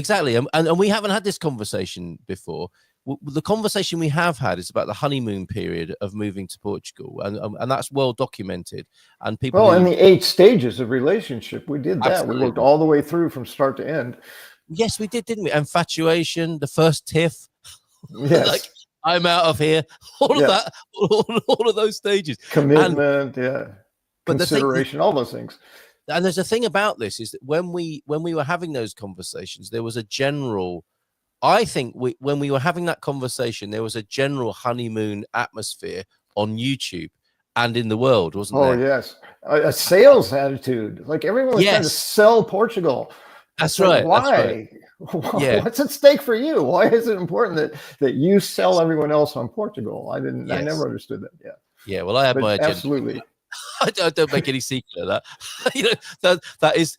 And we haven't had this conversation before. The conversation we have had is about the honeymoon period of moving to Portugal, and that's well documented. And people, well, in the 8 stages of relationship, we did that. Absolutely. We worked all the way through from start to end. Yes, we did, didn't we? Infatuation, the first tiff. Yes. Like, I'm out of here. All of that, all of those stages. Commitment, But consideration, all those things. And there's a thing about this is that when we were having those conversations, there was a general, I think when we were having that conversation, there was a general honeymoon atmosphere on YouTube and in the world, wasn't there? Oh, yes. A sales attitude. Like everyone was trying to sell Portugal. That's right. Why? That's right. Yeah. What's at stake for you? Why is it important that you sell everyone else on Portugal? I never understood that. Yeah. Yeah. Well, I have my agenda. Absolutely. I don't make any secret of that. That is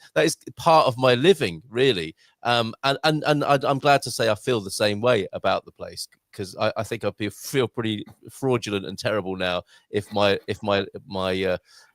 part of my living, really. And I'm glad to say I feel the same way about the place, because I think I'd feel pretty fraudulent and terrible now if my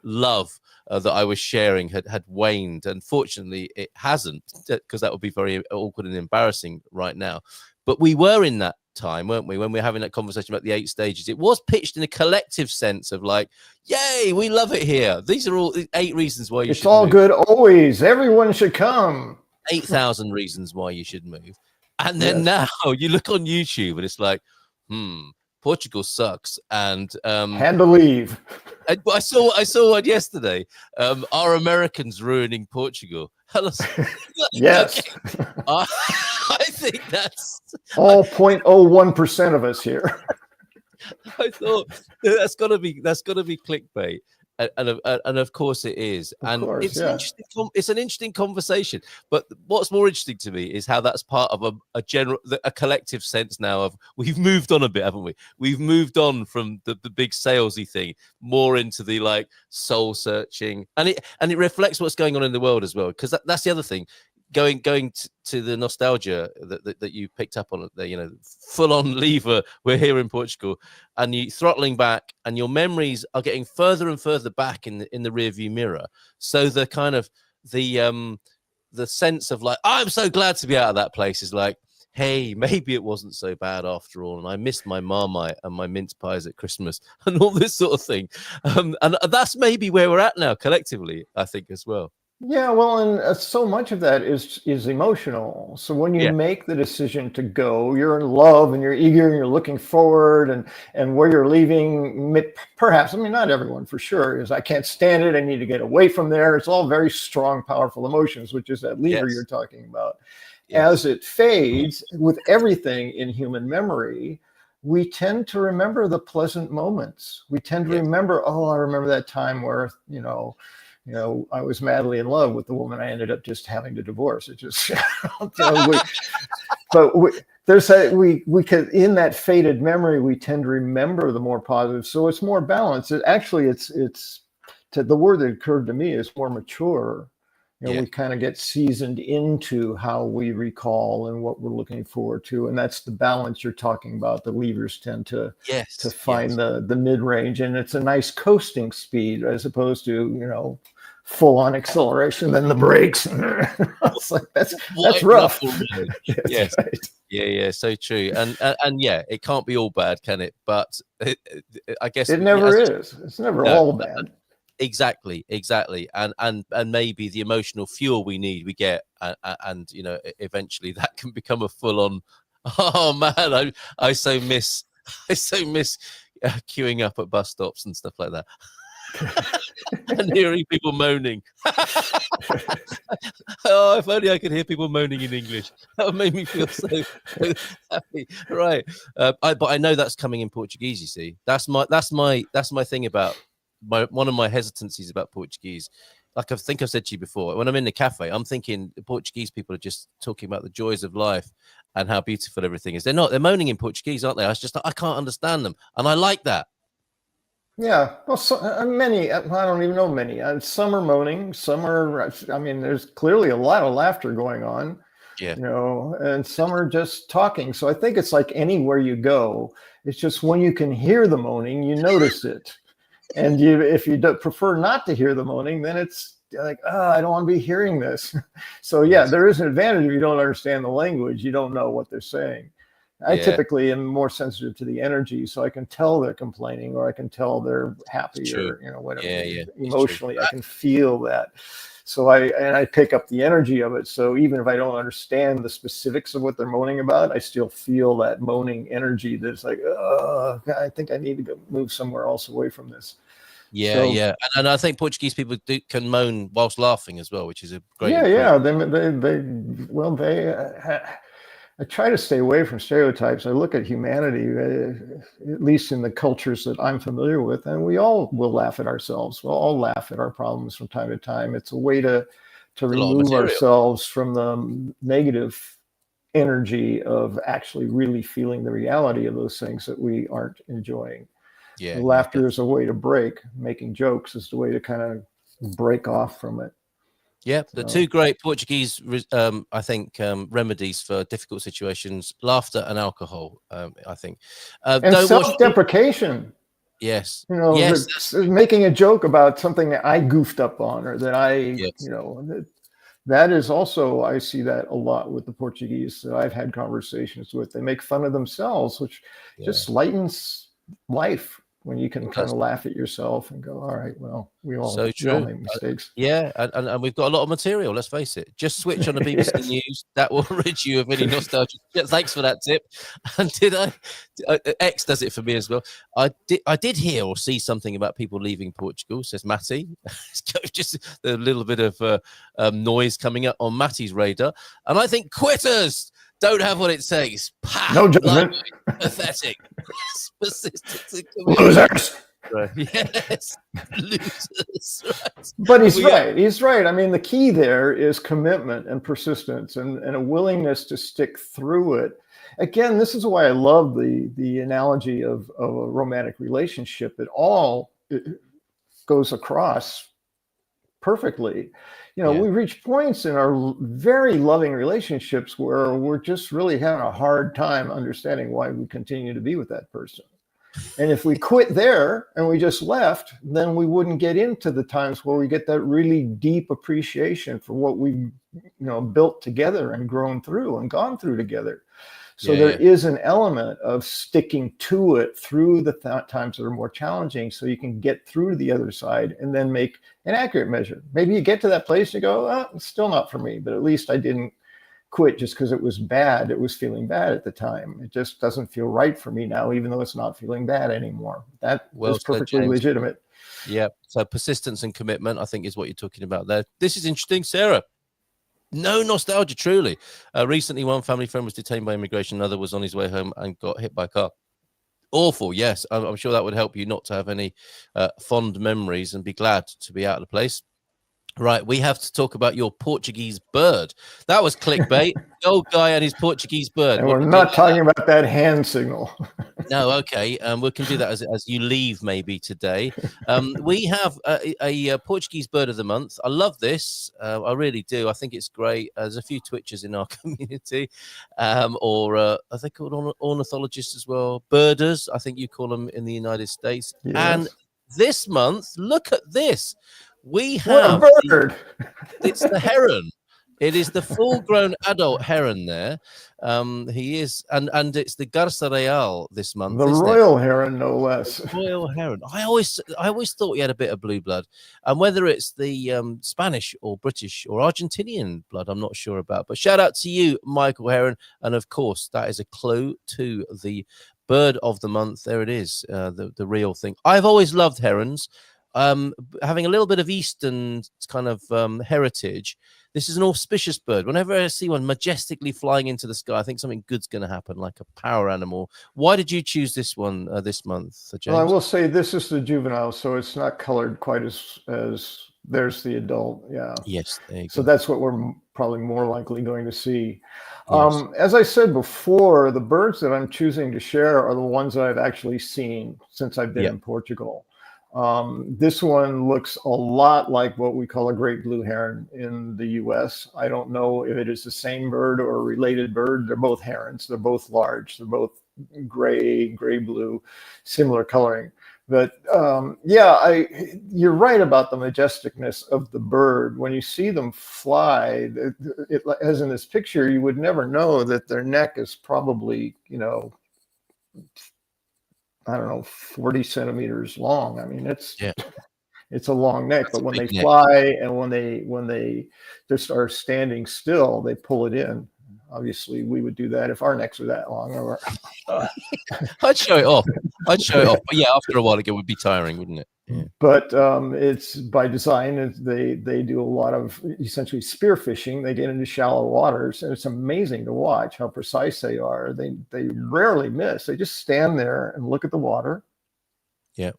love that I was sharing had waned. And fortunately, it hasn't, because that would be very awkward and embarrassing right now. But we were in that time, weren't we, when we were having that conversation about the 8 stages? It was pitched in a collective sense of like, yay, we love it here. These are all 8 reasons why you should It's all move. good always. Everyone should come. 8,000 reasons why you should move. And then now you look on YouTube and it's like, Portugal sucks. And had to leave. I saw one yesterday. Are Americans ruining Portugal? Yes. Okay. I think that's all 0.01% of us here. I thought that's got to be clickbait, and of course it is, and it's an interesting conversation. But what's more interesting to me is how that's part of a collective sense now of we've moved on a bit, haven't we? We've moved on from the big salesy thing more into the like soul searching, and it reflects what's going on in the world as well, because that's the other thing. Going to the nostalgia that you picked up on, full on lever. We're here in Portugal, and you throttling back, and your memories are getting further and further back in the rear view mirror. So the kind of the sense of like, I'm so glad to be out of that place is like, hey, maybe it wasn't so bad after all, and I missed my Marmite and my mince pies at Christmas and all this sort of thing. And that's maybe where we're at now collectively, I think, as well. Yeah, well, and so much of that is emotional. So when you make the decision to go, you're in love and you're eager and you're looking forward, and where you're leaving, perhaps, I mean, not everyone for sure, is I can't stand it, I need to get away from there. It's all very strong, powerful emotions, which is that lever you're talking about. As it fades with everything in human memory, we tend to remember the pleasant moments. We tend to remember, I remember that time where, I was madly in love with the woman I ended up just having to divorce. It just, we could, in that faded memory, we tend to remember the more positive. So it's more balanced. It's the word that occurred to me is more mature. We kind of get seasoned into how we recall and what we're looking forward to. And that's the balance you're talking about. The levers tend to find the mid-range, and it's a nice coasting speed as opposed to, full on acceleration, then the brakes. It's like, that's rough. Yes. Right. Yeah, so true. And it can't be all bad, can it? But I guess it never is. It's never all bad. Exactly. And maybe the emotional fuel we need, we get, and eventually that can become a full on, oh man, I so miss queuing up at bus stops and stuff like that. And hearing people moaning. Oh, if only I could hear people moaning in English. That would make me feel so happy. Right. But I know that's coming in Portuguese, you see. That's my thing about one of my hesitancies about Portuguese. Like I think I've said to you before, when I'm in the cafe, I'm thinking the Portuguese people are just talking about the joys of life and how beautiful everything is. They're not. They're moaning in Portuguese, aren't they? I can't understand them, and I like that. Yeah, well, many. I don't even know many. Some are moaning. Some are. I mean, there's clearly a lot of laughter going on. Yeah. And some are just talking. So I think it's like anywhere you go. It's just when you can hear the moaning, you notice it. And if you prefer not to hear the moaning, then it's like, I don't want to be hearing this. So there is an advantage if you don't understand the language. You don't know what they're saying. I typically am more sensitive to the energy, so I can tell they're complaining, or I can tell they're happy, or whatever. Emotionally, I can feel that. So I pick up the energy of it. So even if I don't understand the specifics of what they're moaning about, I still feel that moaning energy that's like, I think I need to go move somewhere else away from this. Yeah. And I think Portuguese people can moan whilst laughing as well, which is a great. I try to stay away from stereotypes. I look at humanity, at least in the cultures that I'm familiar with, and we all will laugh at ourselves. We'll all laugh at our problems from time to time. It's a way to remove ourselves from the negative energy of actually really feeling the reality of those things that we aren't enjoying. Yeah, laughter is a way to break. Making jokes is the way to kind of break off from it. Yeah, the two great Portuguese, I think, remedies for difficult situations: laughter and alcohol. I think, and self-deprecation. Yes, making a joke about something that I goofed up on, or that that is also, I see that a lot with the Portuguese that I've had conversations with. They make fun of themselves, which just lightens life. When you can kind of laugh at yourself and go, all right, well, we all make mistakes. And we've got a lot of material, let's face it. Just switch on the BBC News. That will rid you of any nostalgia. Thanks for that tip. And X does it for me as well. I did hear or see something about people leaving Portugal, says Matty. Just a little bit of noise coming up on Matty's radar. And I think quitters don't have what it takes. No judgment. Pathetic. Persistence. Losers. Yes. Losers. Right. But he's right. He's right. I mean, the key there is commitment and persistence and a willingness to stick through it. Again, this is why I love the analogy of a romantic relationship. It goes across perfectly. We reach points in our very loving relationships where we're just really having a hard time understanding why we continue to be with that person. And if we quit there and we just left, then we wouldn't get into the times where we get that really deep appreciation for what we've built together and grown through and gone through together. So there is an element of sticking to it through the times that are more challenging, so you can get through to the other side and then make an accurate measure. Maybe you get to that place and you go, it's still not for me, but at least I didn't quit just because it was bad. It was feeling bad at the time. It just doesn't feel right for me now, even though it's not feeling bad anymore. That is perfectly legitimate. Yeah. So persistence and commitment, I think, is what you're talking about there. This is interesting, Sarah. No nostalgia, truly. Recently, one family friend was detained by immigration. Another was on his way home and got hit by a car. Awful, yes. I'm sure that would help you not to have any fond memories and be glad to be out of the place. Right, we have to talk about your Portuguese bird. That was clickbait. The old guy and his Portuguese bird. And What we're do we do not about talking about that hand signal. No, okay. We can do that as you leave maybe today. We have a Portuguese bird of the month. I love this. I really do. I think it's great. There's a few Twitchers in our community, or are they called ornithologists as well? Birders, I think you call them in the United States. Yes. And this month, look at this. We What have a bird! it's the heron. It is the full-grown adult heron there. He is, and it's the Garça Real this month. The isn't royal heron, no less. it? Royal heron. I always thought he had a bit of blue blood, and whether it's the Spanish or British or Argentinian blood, I'm not sure about. But shout out to you, Michael Heron, and of course that is a clue to the bird of the month. There it is, the real thing. I've always loved herons. Having a little bit of Eastern kind of heritage, this is an auspicious bird. Whenever I see one majestically flying into the sky, I think something good's going to happen, like a power animal. Why did you choose this one this month, James? Well, I will say this is the juvenile, so it's not colored quite as there's the adult. Yeah. Yes. There you So go. that's what we're probably more likely going to see. Yes. As I said before, the birds that I'm choosing to share are the ones that I've actually seen since I've been Yep. in Portugal. This one looks a lot like what we call a great blue heron in the US. I don't know if it is the same bird or a related bird. They're both herons. They're both large. They're both gray blue, similar coloring. But yeah, you're right about the majesticness of the bird. When you see them fly, as in this picture, you would never know that their neck is probably, I don't know, 40 centimeters long. I mean, Yeah. it's a long neck, That's but a when they big neck. fly and when they just are standing still, they pull it in. Obviously, we would do that if our necks were that long. I'd show it off. But yeah, after a while, it would be tiring, wouldn't it? Yeah. But it's by design. They do a lot of essentially spear fishing. They get into shallow waters, and it's amazing to watch how precise they are. They rarely miss. They just stand there and look at the water. Yeah.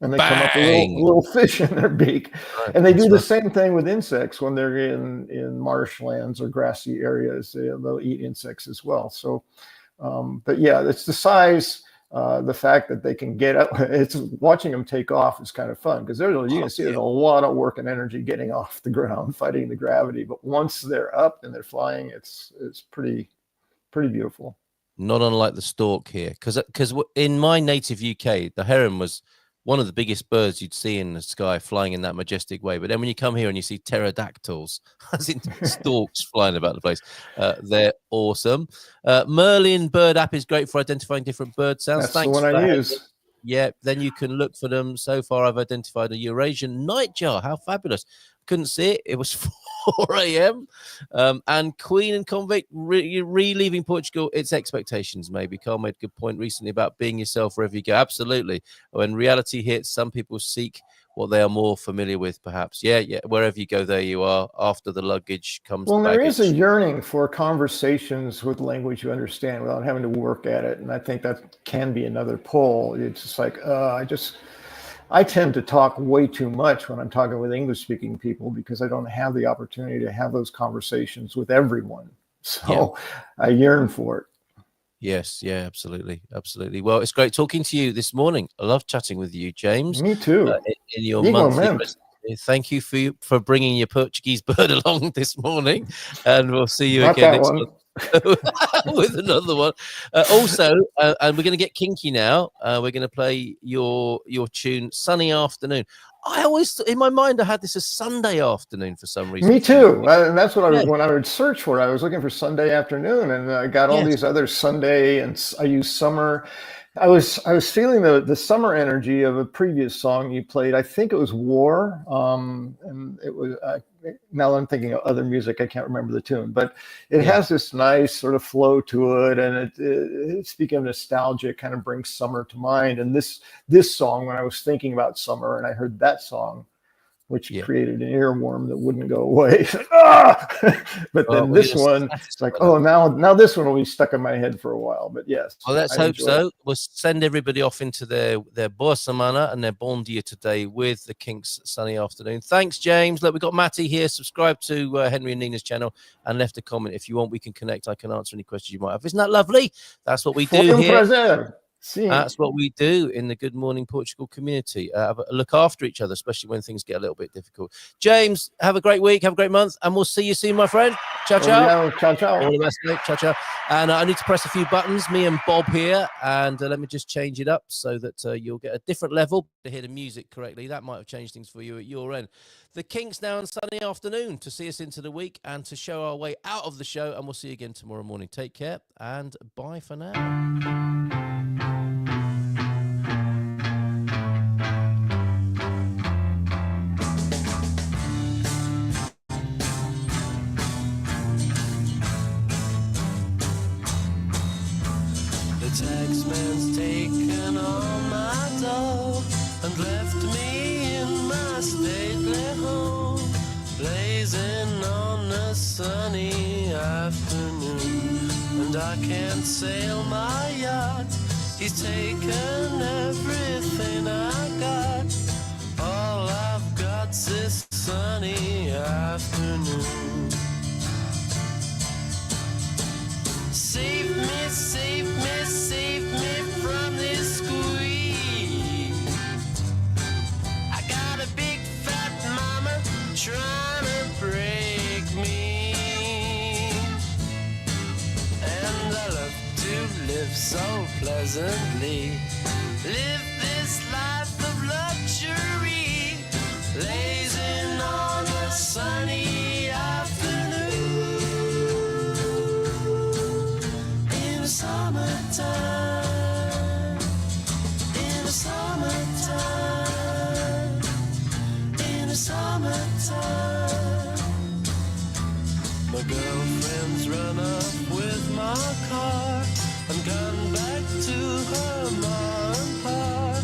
And they come up with Bang! a little fish in their beak. Right, And they that's do the right. same thing with insects when they're in marshlands or grassy areas. They'll eat insects as well. So, but yeah, it's the size, the fact that they can get up. It's watching them take off is kind of fun because you can see there's a lot of work and energy getting off the ground, fighting the gravity. But once they're up and they're flying, it's pretty beautiful. Not unlike the stork here, because in my native UK, the heron was one of the biggest birds you'd see in the sky flying in that majestic way. But then when you come here and you see pterodactyls, as in storks flying about the place, they're awesome. Merlin Bird app is great for identifying different bird sounds. That's Thanks the one for I that. use. Yeah, then you can look for them. So far, I've identified a Eurasian nightjar. How fabulous. Couldn't see it. It was 4 a.m. And Queen and Convict re-leaving Portugal. It's expectations, maybe. Carl made a good point recently about being yourself wherever you go. Absolutely. When reality hits, some people seek what they are more familiar with, perhaps. Yeah. Wherever you go, there you are. After the luggage comes Well, the there baggage. is a yearning for conversations with language you understand without having to work at it. And I think that can be another pull. It's just like, I tend to talk way too much when I'm talking with English-speaking people because I don't have the opportunity to have those conversations with everyone. So I yearn for it. Yes, yeah, absolutely. Well, it's great talking to you this morning. I love chatting with you, James. Me too. In your Igualmente. monthly recipe. Thank you for bringing your Portuguese bird along this morning, and we'll see you Not again that next one. month with another one. Also, and we're going to get kinky now. We're going to play your tune "Sunny Afternoon." I always, in my mind, I had this as Sunday afternoon for some reason. Me too. And that's what when I would search for it, I was looking for Sunday afternoon, and I got all these other Sunday, and I used summer. I was feeling the summer energy of a previous song you played. I think it was War, and it was. Now that I'm thinking of other music, I can't remember the tune, but it has this nice sort of flow to it, and it speaking of nostalgia, it kind of brings summer to mind. And this song, when I was thinking about summer, and I heard that song, which Yeah. created an earworm that wouldn't go away. It's like, ah! But then this one, it's like, oh, now this one will be stuck in my head for a while. But yes. Well, let's I hope enjoy so. it. We'll send everybody off into their boa semana and their bon dia today with the Kinks sunny afternoon. Thanks, James. Look, we've got Matty here. Subscribe to Henry and Nina's channel and left a comment. If you want, we can connect. I can answer any questions you might have. Isn't that lovely? That's what we do Foi here. prazer. Sim. That's what we do in the Good Morning Portugal community. Look after each other, especially when things get a little bit difficult. James, have a great week, have a great month, and we'll see you soon, my friend. Ciao, ciao. Ciao, ciao. All the best, mate. Ciao, ciao. And I need to press a few buttons, me and Bob here, and let me just change it up so that you'll get a different level to hear the music correctly. That might have changed things for you at your end. The Kinks now on Sunday afternoon to see us into the week and to show our way out of the show, and we'll see you again tomorrow morning. Take care, and bye for now. Taxman's taken all my dough and left me in my stately home, blazing on a sunny afternoon. And I can't sail my yacht, he's taken everything I got. All I've got's this sunny afternoon. Save me, save me, save me from this squeeze. I got a big fat mama trying to break me, and I love to live so pleasantly. Live this life of luxury, lazing on a sunny afternoon. Summertime, in the summertime, in the summertime. My girlfriend's run up with my car and gone back to her ma and pa,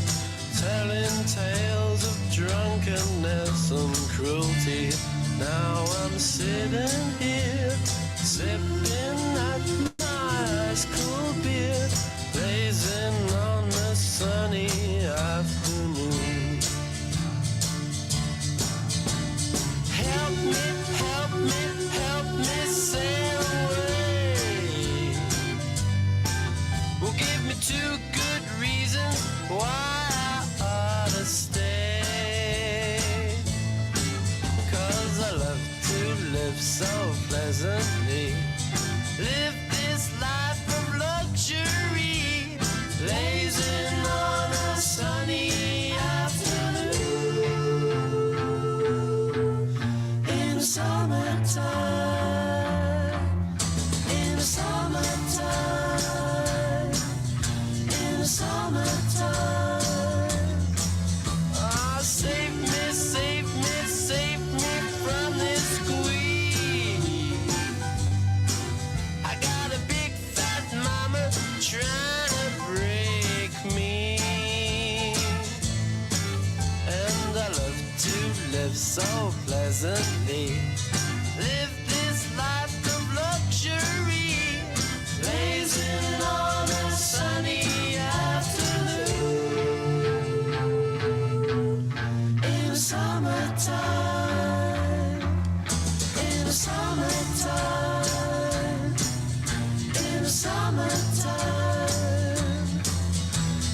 telling tales of drunkenness and cruelty. Now I'm sitting here, sipping at ice cool beer, blazing on a sunny afternoon. Help me, help me, help me sail away. Well, give me 2 good reasons why I ought to stay. 'Cause I love to live so pleasantly. Live this life of luxury, lazing on a sunny afternoon. In the summertime, in the summertime, in the summertime. Ah, save me, save me, save me from this squeeze. I got a big fat mama trying to break me, and I love to live so pleasantly. Live this life of luxury, lazing on a sunny afternoon. In the summertime, in the summertime, in the summertime,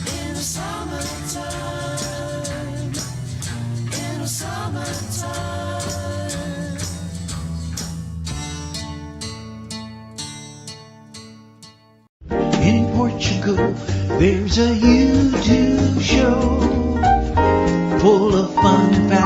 in the summertime, in the summertime. In Portugal, there's a YouTube show full of fun facts.